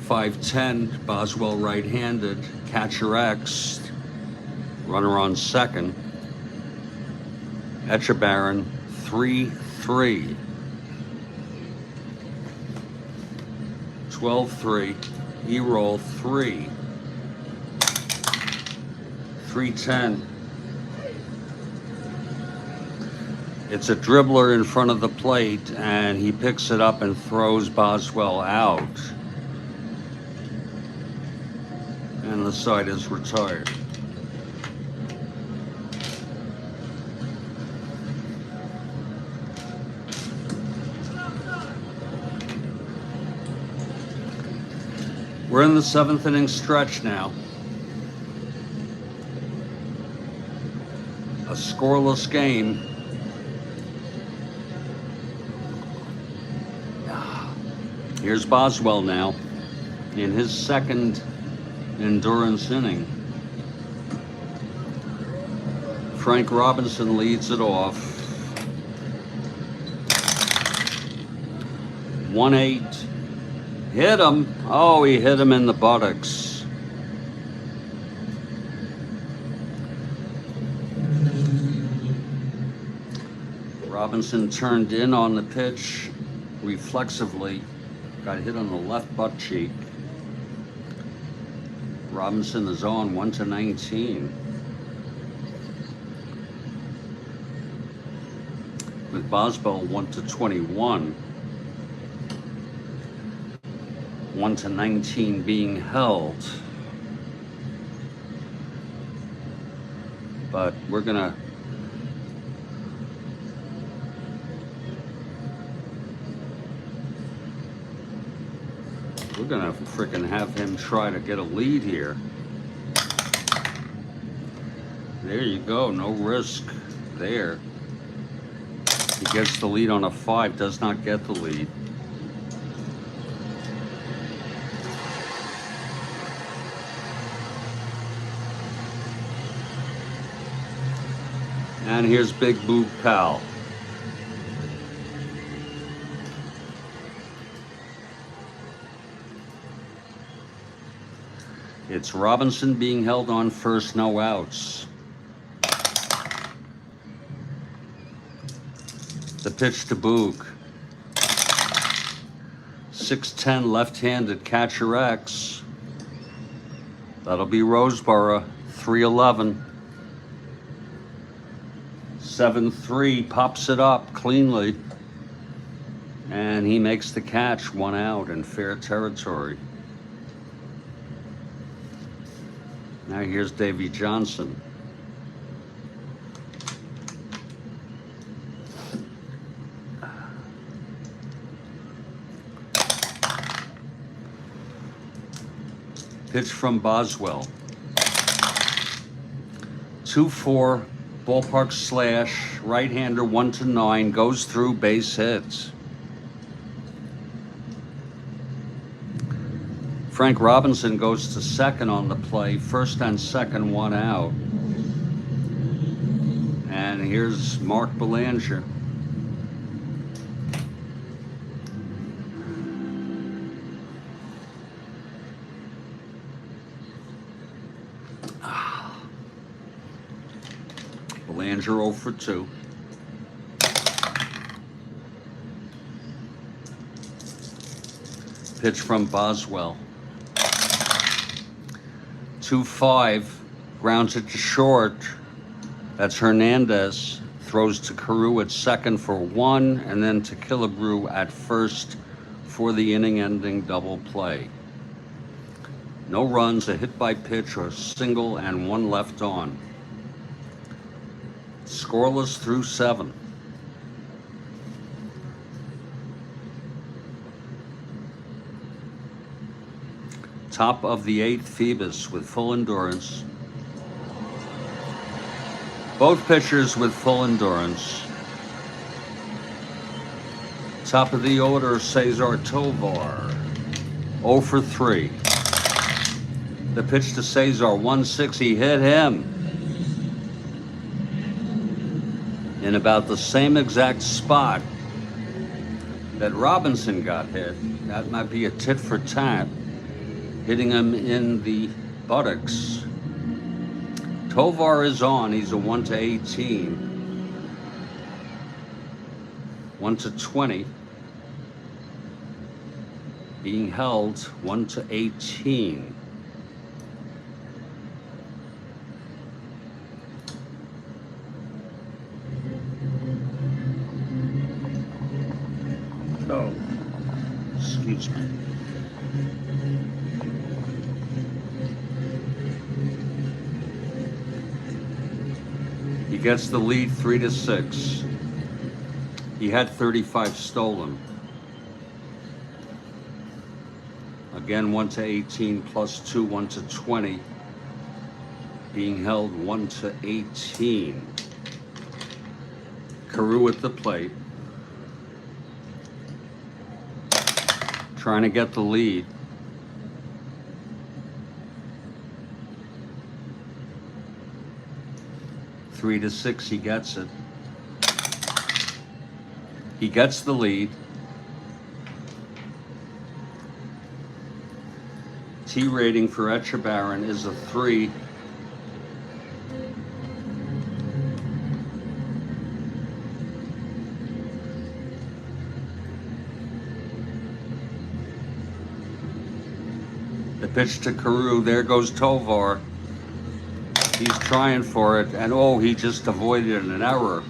.510, Boswell right-handed, catcher X, runner on second. Etchebarren 3-3. 12-3, E-roll 3. 310. It's a dribbler in front of the plate, and he picks it up and throws Boswell out. And the side is retired. We're in the 7th inning stretch now. A scoreless game. Here's Boswell now in his 2nd endurance inning. Frank Robinson leads it off. 1-8. Hit him. Oh, he hit him in the buttocks. Robinson turned in on the pitch reflexively. Got hit on the left butt cheek. Robinson is on 1-19. With Boswell 1-21. 1-19 being held. But we're gonna frickin' have him try to get a lead here. There you go, no risk there. He gets the lead on a 5, does not get the lead. And here's Big Boog Pal. It's Robinson being held on first, no outs. The pitch to Boog. 6'10", left-handed catcher X. That'll be Roseboro, 3-11. 7-3, pops it up cleanly. And he makes the catch, 1 out in fair territory. Now here's Davy Johnson. Pitch from Boswell. 2-4, ballpark slash, right-hander 1-9, goes through, base hits. Frank Robinson goes to second on the play, first and second, 1 out. And here's Mark Belanger. Belanger 0 for 2. Pitch from Boswell. 2-5, grounds it to short. That's Hernandez. Throws to Carew at second for 1, and then to Killebrew at first for the inning-ending double play. No runs, a hit by pitch, or a single, and 1 left on. Scoreless through 7. Top of the 8th, Phoebus with full endurance. Both pitchers with full endurance. Top of the order, Cesar Tovar, 0 for 3. The pitch to Cesar, 1-6, he hit him in about the same exact spot that Robinson got hit. That might be a tit for tat, hitting him in the buttocks. Tovar is on, he's a 1-18. 1-20. Being held 1-18. Oh, excuse me. He gets the lead 3-6. He had 35 stolen. Again, 1-18 plus 2, 1-20. Being held 1-18. Carew at the plate. Trying to get the lead. 3-6, he gets it. He gets the lead. T rating for Etchebarren is a 3. The pitch to Carew, there goes Tovar. He's trying for it, and oh, he just avoided an error.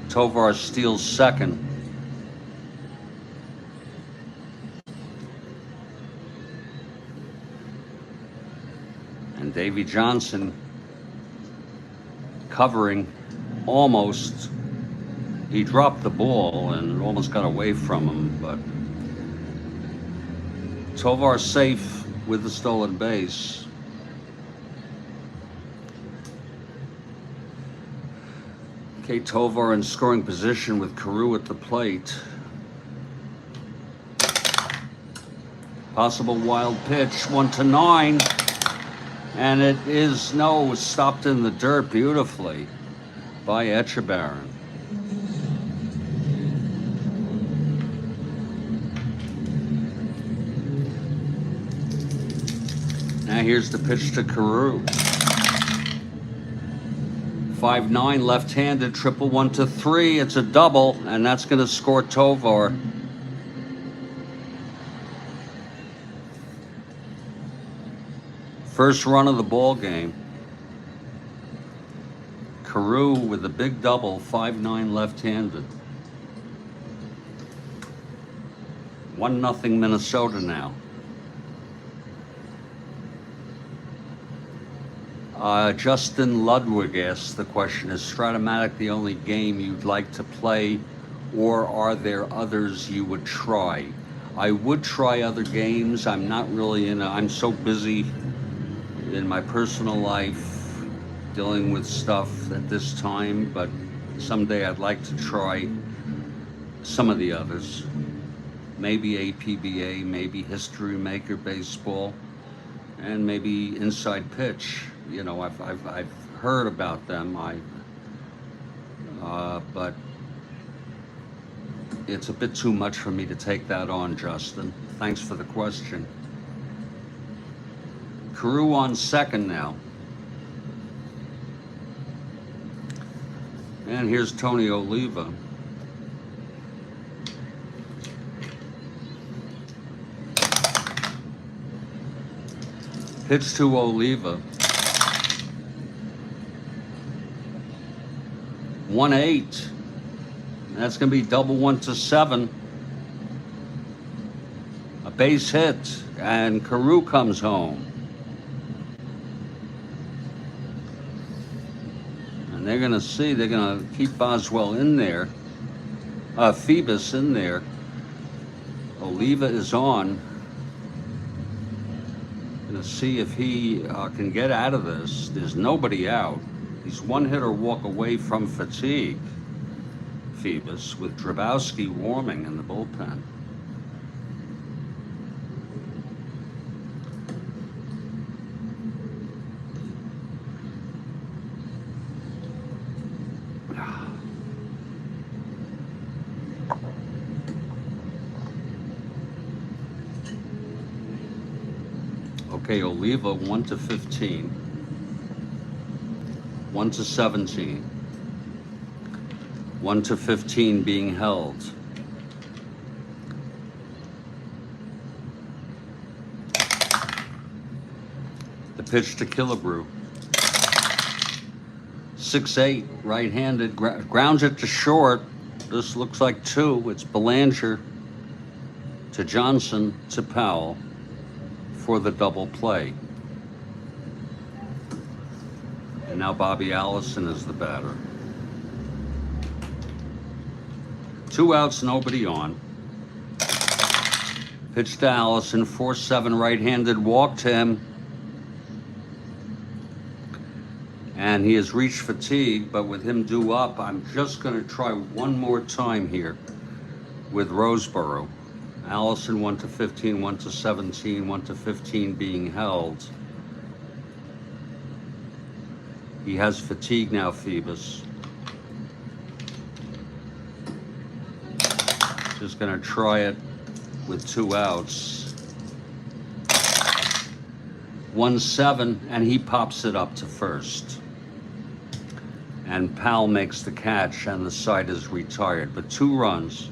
Tovar steals second. And Davy Johnson covering almost. He dropped the ball and it almost got away from him, but Tovar safe with the stolen base. Okay, Tovar in scoring position with Carew at the plate. Possible wild pitch, 1-9. And it is, no, stopped in the dirt beautifully by Etchebarren. Now here's the pitch to Carew. 5-9, left-handed, triple 1-3. It's a double, and that's going to score Tovar. First run of the ball game. Carew with a big double, 5-9, left-handed. 1-0 Minnesota now. Justin Ludwig asks the question, is Strat-O-Matic the only game you'd like to play, or are there others you would try? I would try other games. I'm not really I'm so busy in my personal life dealing with stuff at this time, but someday I'd like to try some of the others. Maybe APBA, maybe History Maker Baseball, and maybe Inside Pitch. You know, I've heard about them. But it's a bit too much for me to take that on, Justin. Thanks for the question. Carew on second now. And here's Tony Oliva. Pitch to Oliva. 1-8. That's going to be double 1-7. A base hit, and Carew comes home. And they're going to keep Boswell in there. Phoebus in there. Oliva is on. Going to see if he can get out of this. There's nobody out. He's one hitter walk away from fatigue, Phoebus, with Drabowski warming in the bullpen. Okay, Oliva 1-15, 1-17, 1-15 being held. The pitch to Killebrew. 6-8, right-handed, grounds it to short. This looks like 2. It's Belanger to Johnson to Powell for the double play. And now Bobby Allison is the batter. 2 outs, nobody on. Pitch to Allison, 4-7 right-handed, walked him. And he has reached fatigue, but with him due up, I'm just going to try one more time here with Roseboro. Allison 1-15, 1-17, 1-15 being held. He has fatigue now, Phoebus. Just going to try it with 2 outs. 1-7, and he pops it up to first. And Powell makes the catch, and the side is retired. But 2 runs.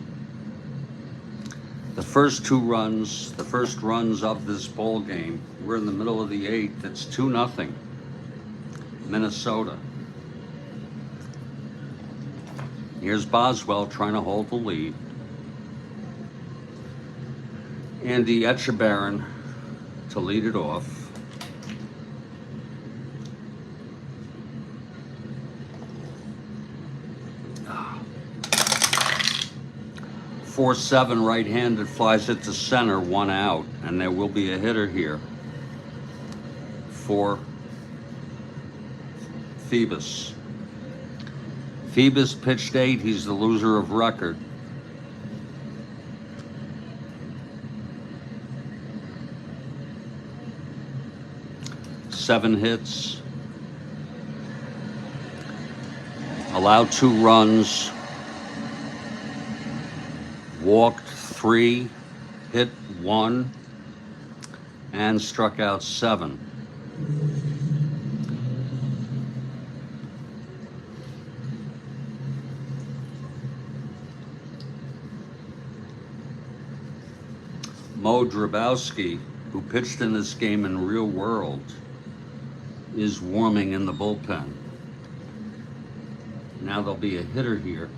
The first 2 runs, the first runs of this ball game, we're in the middle of the 8th. It's 2-0, Minnesota. Here's Boswell trying to hold the lead. Andy Etchebarren to lead it off. Ah. 4-7 right-handed, flies it to center, 1 out, and there will be a hitter here for Phoebus. Phoebus pitched 8. He's the loser of record. Seven hits, allowed 2 runs, walked 3, hit 1, and struck out 7. Mo Drabowski, who pitched in this game in real world, is warming in the bullpen. Now there'll be a hitter here.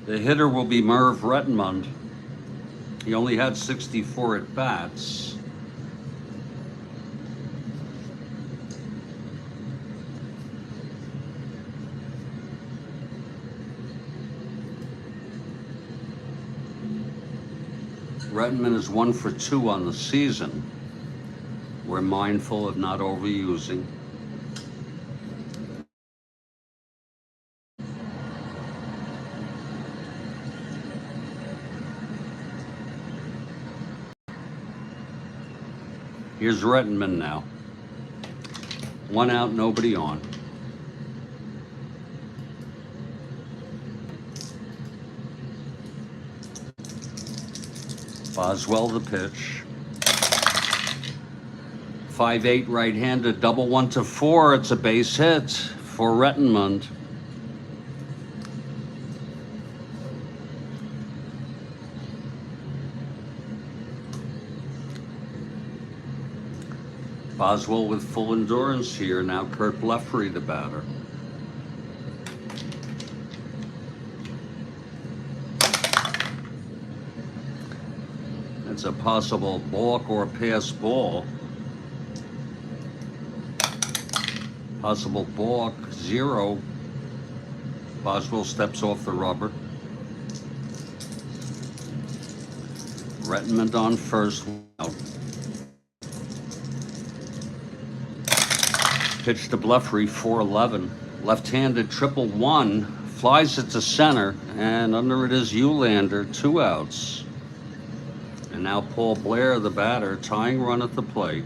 The hitter will be Merv Rettenmund. He only had 64 at-bats. Rettenmund is 1 for 2 on the season. We're mindful of not overusing. Here's Rettenman now. 1 out, nobody on. Boswell the pitch. 5-8 right-handed, double 1-4. It's a base hit for Rettenmund. Boswell with full endurance here. Now Kurt Blefary, the batter. It's a possible balk or pass ball. Possible balk, 0. Boswell steps off the rubber. Rettenmund on first, out. Pitch to Blefary, 4-11. Left-handed, 1-1, flies it to center, and under it is Eulander, 2 outs. And now Paul Blair, the batter, tying run at the plate.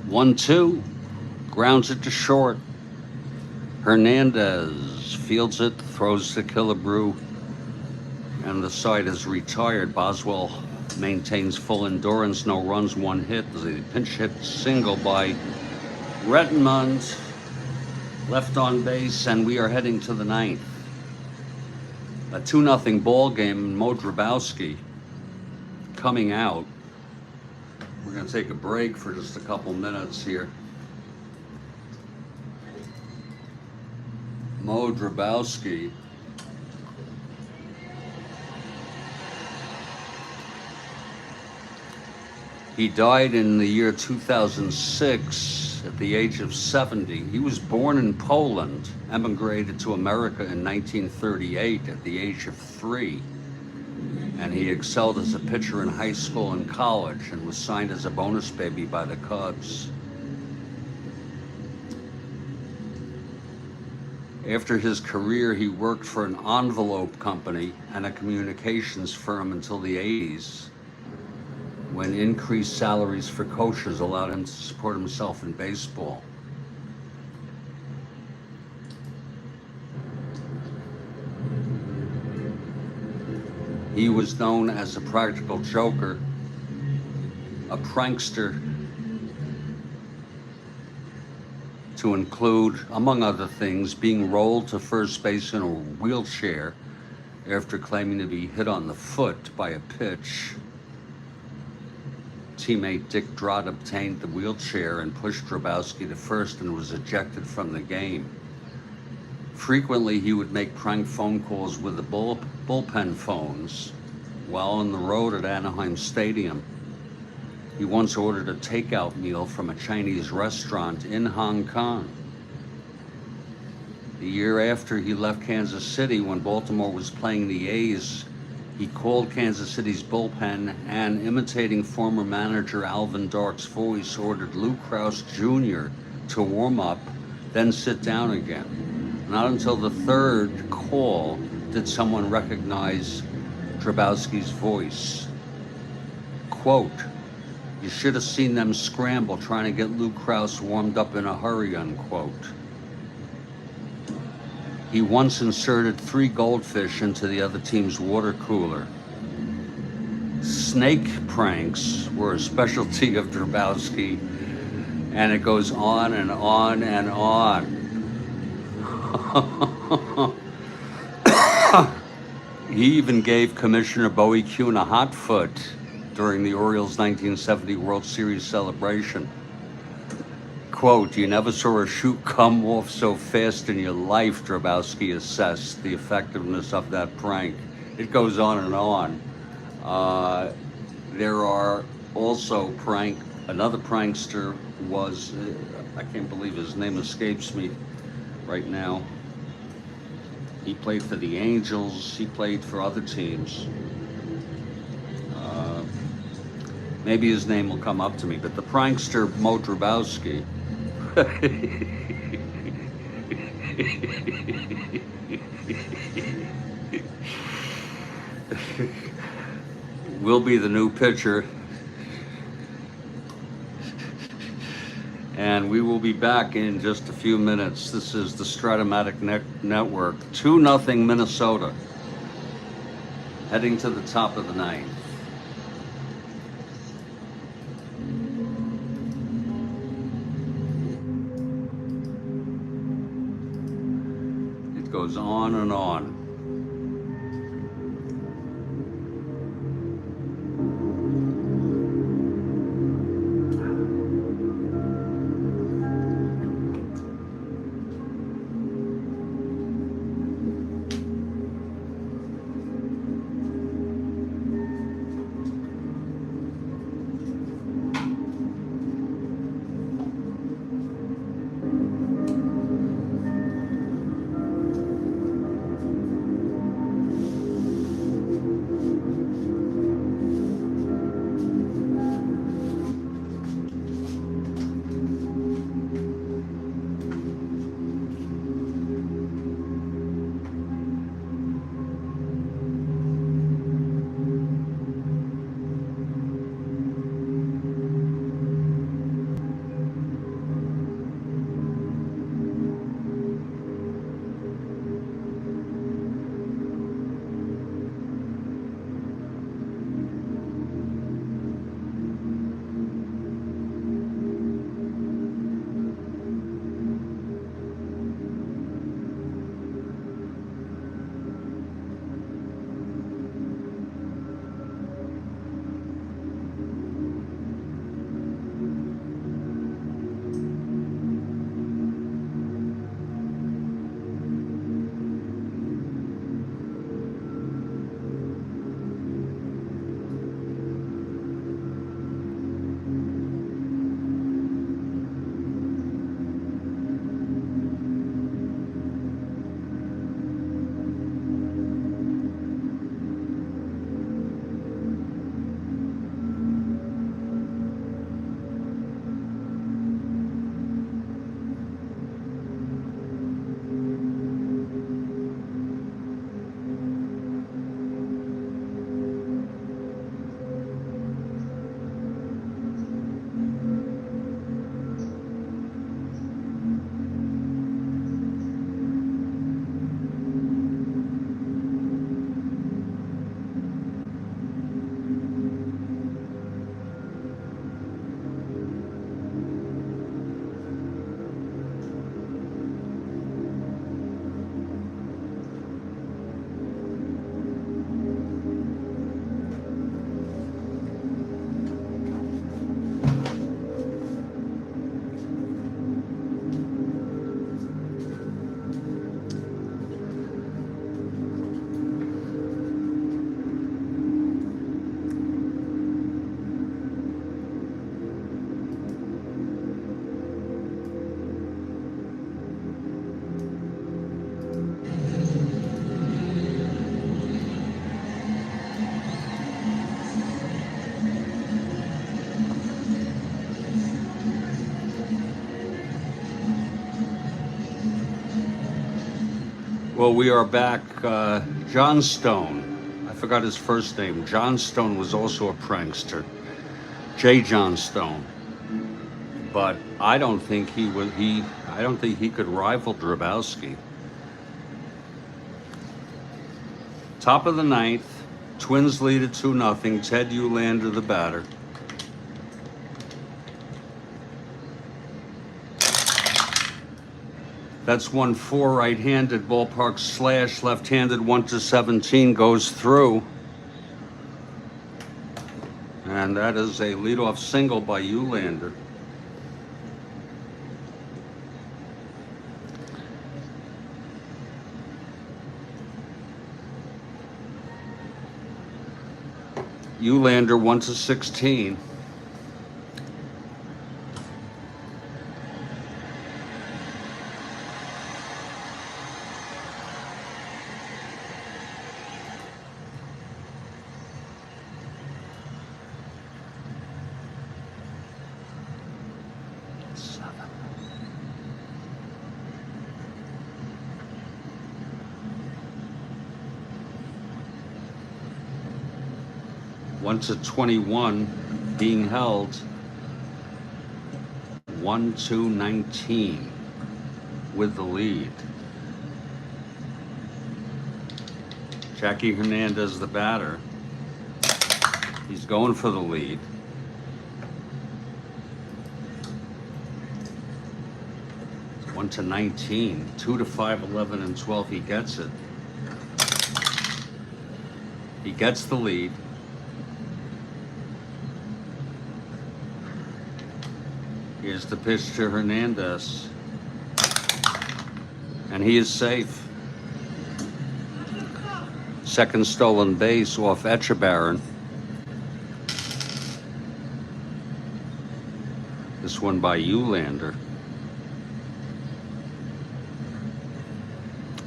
One, 2, grounds it to short. Hernandez fields it, throws to Killebrew, and the side is retired. Boswell maintains full endurance, no runs, 1 hit. The pinch hit single by Rettenmund, left on base, and we are heading to the 9th. A 2-0 ball game. Mo Drabowski coming out. We're going to take a break for just a couple minutes here. Mo Drabowski. He died in the year 2006 at the age of 70. He was born in Poland, emigrated to America in 1938 at the age of 3. And he excelled as a pitcher in high school and college and was signed as a bonus baby by the Cubs. After his career, he worked for an envelope company and a communications firm until the 80s, when increased salaries for coaches allowed him to support himself in baseball. He was known as a practical joker, a prankster, to include, among other things, being rolled to first base in a wheelchair after claiming to be hit on the foot by a pitch. Teammate Dick Drott obtained the wheelchair and pushed Drabowski to first and was ejected from the game. Frequently, he would make prank phone calls with the bullpen phones while on the road at Anaheim Stadium. He once ordered a takeout meal from a Chinese restaurant in Hong Kong. The year after he left Kansas City, when Baltimore was playing the A's, he called Kansas City's bullpen and, imitating former manager Alvin Dark's voice, ordered Lou Krause Jr. to warm up, then sit down again. Not until the 3rd call did someone recognize Drabowski's voice. Quote, "You should have seen them scramble trying to get Lou Krause warmed up in a hurry," unquote. He once inserted 3 goldfish into the other team's water cooler. Snake pranks were a specialty of Drabowski, and it goes on and on and on. He even gave Commissioner Bowie Kuhn a hot foot during the Orioles' 1970 World Series celebration. Quote, "You never saw a shoe come off so fast in your life," Drabowski assessed the effectiveness of that prank. It goes on and on. There are also another prankster was, I can't believe his name escapes me right now. He played for the Angels, he played for other teams. Maybe his name will come up to me, but the prankster Mo Drabowski Will be the new pitcher. And we will be back in just a few minutes. This is the Strat-O-Matic Network. 2-0 Minnesota. Heading to the top of the ninth. It goes on and on. Well, we are back. John Stone, I forgot his first name. John Stone was also a prankster. J. John Stone. But I don't think I don't think he could rival Drabowski. Top of the ninth, Twins lead at 2-0. Ted Uhlaender, the batter. That's 1-4 right-handed, ballpark slash, left-handed 1-17 goes through. And that is a leadoff single by Uhlaender. Uhlaender 1-16. 1 to 21 being held. 1 to 19 with the lead. Jackie Hernandez, the batter. He's going for the lead. It's 1 to 19, 2 to 5, 11, and 12. He gets it. He gets the lead. Here's the pitch to Hernandez. And he is safe. Second stolen base off Echebarren. This one by Eulander.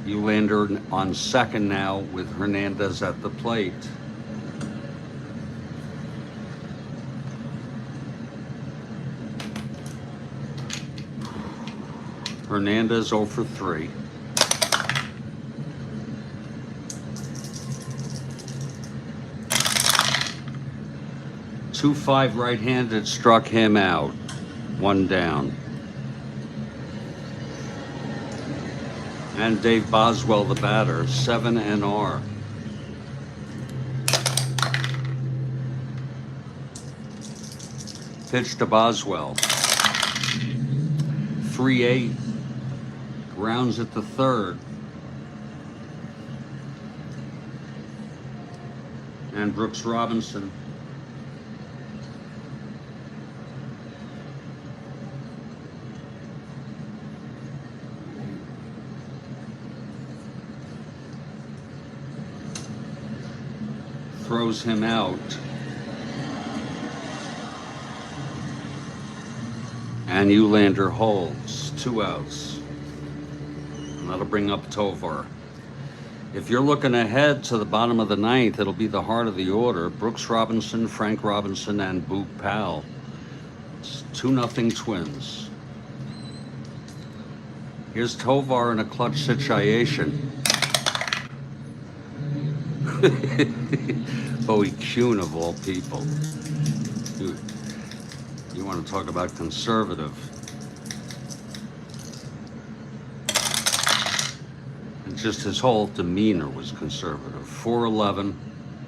Eulander on second now with Hernandez at the plate. Hernandez 0 for 3. .25 right-handed struck him out. 1 down. And Dave Boswell, the batter, 7 NR. Pitch to Boswell. 3-8. Grounds at the third. And Brooks Robinson. Throws him out. And Eulander holds. 2 outs. And that'll bring up Tovar. If you're looking ahead to the bottom of the ninth, it'll be the heart of the order. Brooks Robinson, Frank Robinson, and Boog Powell. It's 2-0 Twins. Here's Tovar in a clutch situation. Bowie Kuhn of all people. Dude, you want to talk about conservative. And just his whole demeanor was conservative. 4-11,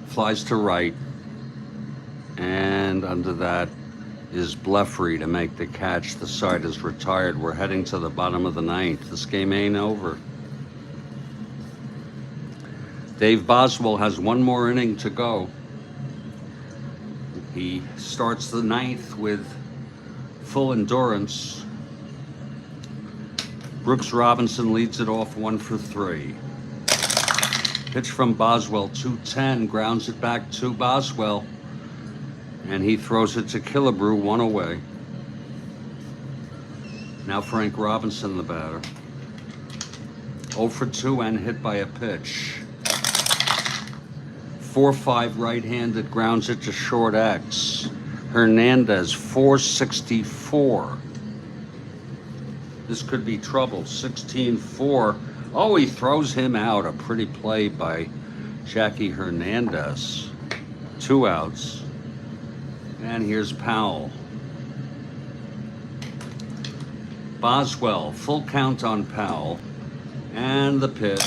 flies to right. And under that is Blefary to make the catch. The side is retired. We're heading to the bottom of the ninth. This game ain't over. Dave Boswell has 1 more inning to go. He starts the ninth with full endurance. Brooks Robinson leads it off 1 for 3. Pitch from Boswell, 2-10, grounds it back to Boswell. And he throws it to Killebrew, 1 away. Now Frank Robinson, the batter. 0 for 2 and hit by a pitch. 4-5 right-handed, grounds it to short X. Hernandez, 464. This could be trouble. 16-4. Oh, he throws him out. A pretty play by Jackie Hernandez. 2 outs. And here's Powell. Boswell, full count on Powell. And the pitch.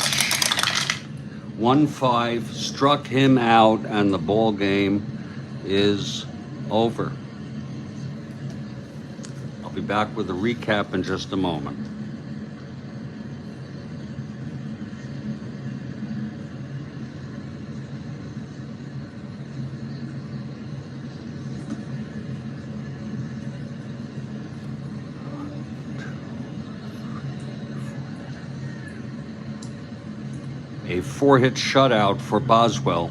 1-5, struck him out, and the ball game is over. I'll be back with a recap in just a moment. A 4-hit shutout for Boswell.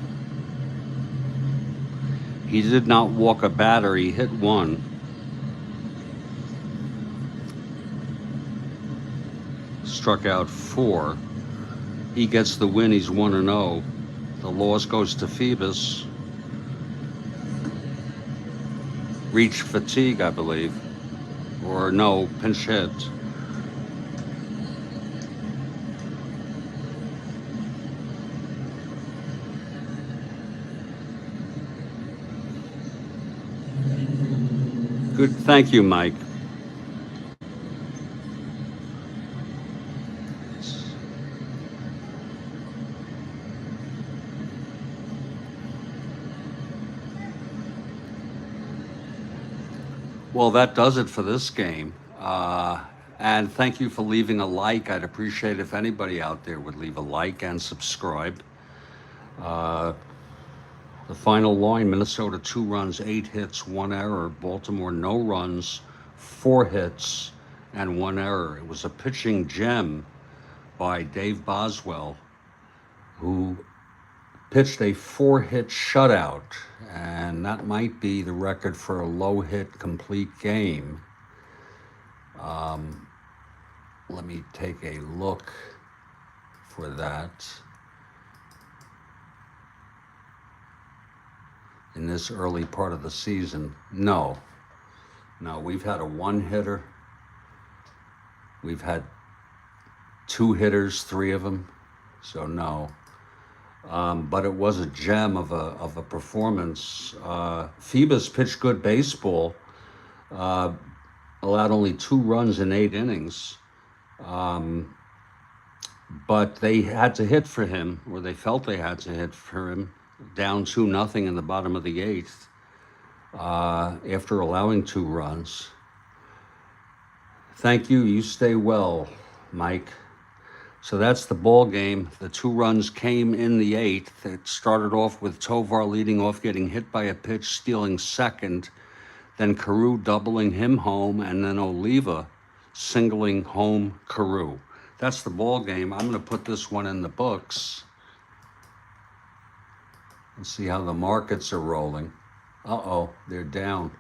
He did not walk a batter, he hit 1. Struck out 4. He gets the win, he's 1-0. The loss goes to Phoebus. Reach fatigue, I believe. Or no, pinch hit. Good. Thank you, Mike. Well, that does it for this game. And thank you for leaving a like. I'd appreciate if anybody out there would leave a like and subscribe. The final line, Minnesota 2 runs, 8 hits, 1 error. Baltimore no runs, 4 hits, and 1 error. It was a pitching gem by Dave Boswell, who pitched a 4-hit shutout, and that might be the record for a low-hit complete game. Let me take a look for that. In this early part of the season, no, we've had a 1-hitter. We've had 2 hitters, 3 of them, so no. But it was a gem of a performance. Phoebus pitched good baseball, allowed only 2 runs in 8 innings. But they had to hit for him, or they felt they had to hit for him, down 2-0 in the bottom of the 8th, after allowing 2 runs. Thank you. You stay well, Mike. So that's the ball game. The 2 runs came in the 8th. It started off with Tovar leading off, getting hit by a pitch, stealing second, then Carew doubling him home, and then Oliva singling home Carew. That's the ball game. I'm going to put this one in the books and see how the markets are rolling. Uh-oh, they're down.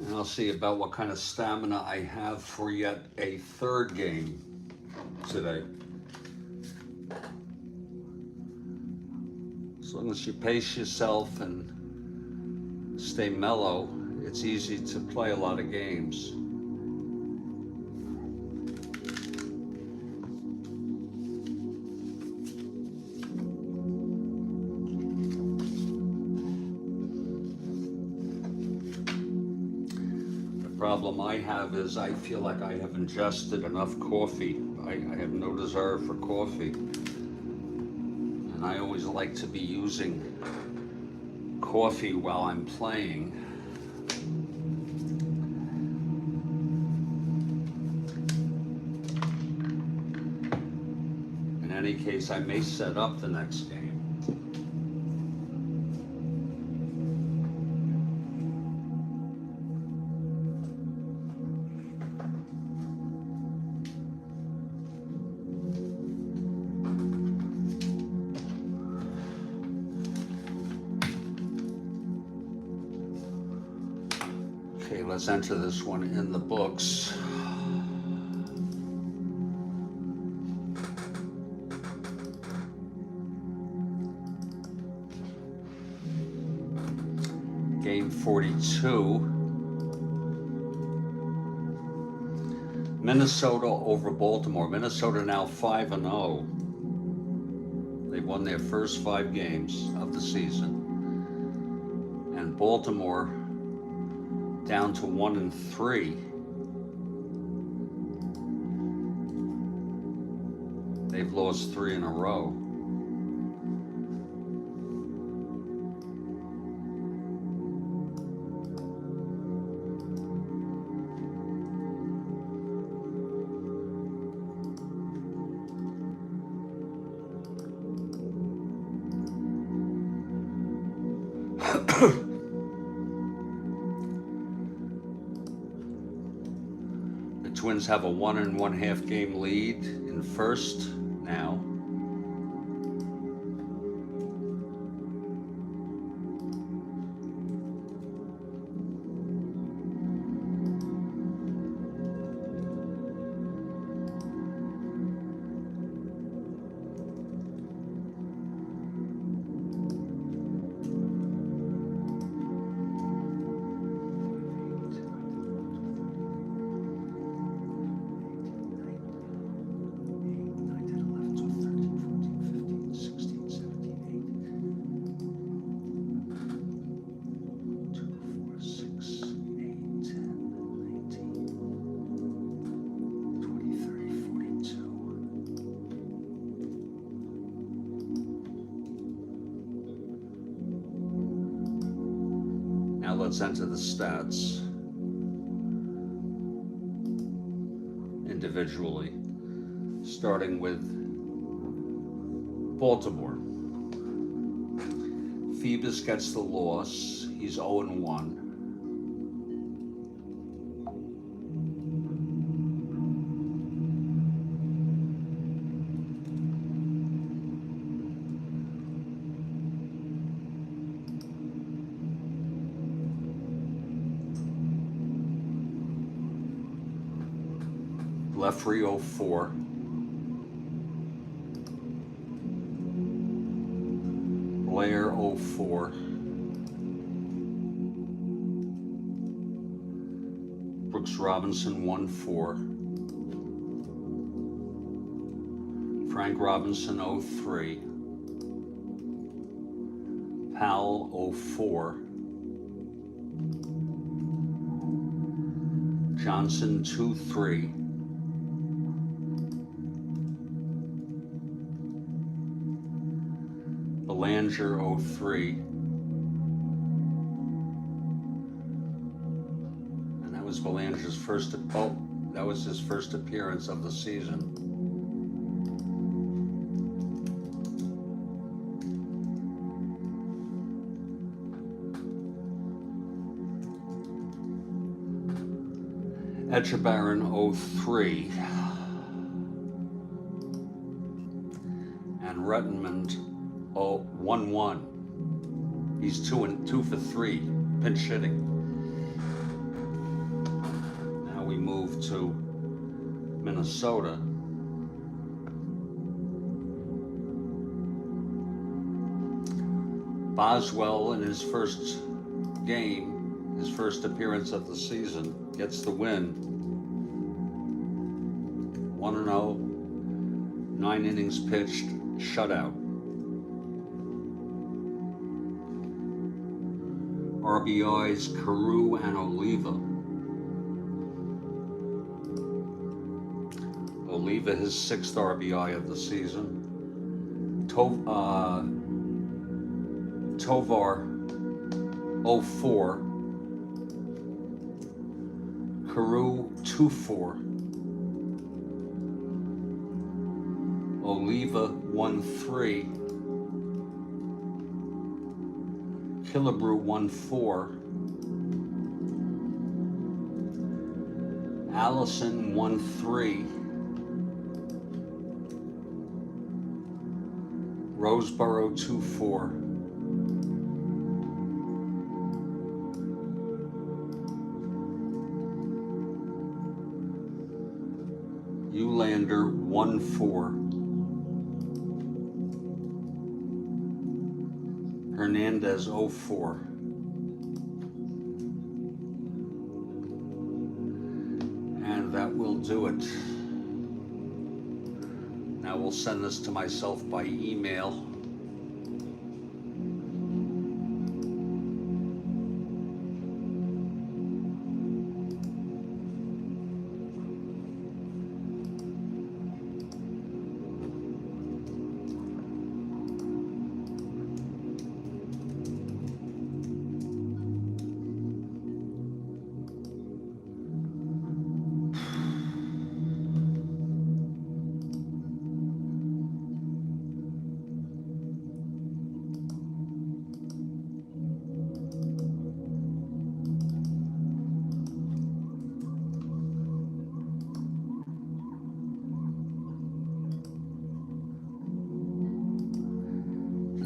And I'll see about what kind of stamina I have for yet a 3rd game today. As long as you pace yourself and stay mellow, it's easy to play a lot of games. The problem I have is I feel like I have ingested enough coffee. I have no desire for coffee. And I always like to be using coffee while I'm playing. In any case, I may set up the next game. Okay, let's enter this one in the books. Game 42. Minnesota over Baltimore. Minnesota now 5-0. They've won their first 5 games of the season. And Baltimore down to 1-3. They've lost 3 in a row. Twins have a 1 1/2 game lead in first now. let's enter the stats individually, starting with Baltimore. Phoebus gets the loss. He's 0-1. Lefrey 0-4. Blair 0-4. Brooks Robinson 1-4. Frank Robinson 0-3. Powell 0-4. Johnson 2-3. Belanger 0-3. And that was Belanger's first, that was his first appearance of the season. Etchebarren 0-3. And Rettenmund 1-1. He's 2 for 3, pinch hitting. Now we move to Minnesota. Boswell in his first game, his first appearance of the season, gets the win. 1-0, 9 innings pitched, shutout. RBIs, Carew and Oliva. Oliva, his 6th RBI of the season. Tovar 0-4. Carew 2-4. Oliva 1-3. Killebrew 1-4. Allison 1-3. Roseboro 2-4. Eulander 1-4. Hernandez 0-4. And that will do it. Now we'll send this to myself by email.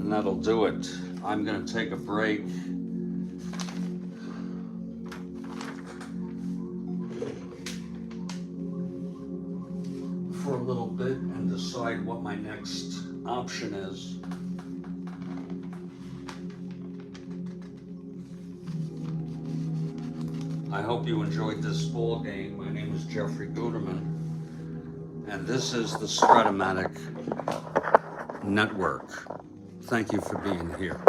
That'll do it. I'm going to take a break. For a little bit and decide what my next option is. I hope you enjoyed this ball game. My name is Jeffrey Guterman, and this is the Strat-O-Matic Network. Thank you for being here.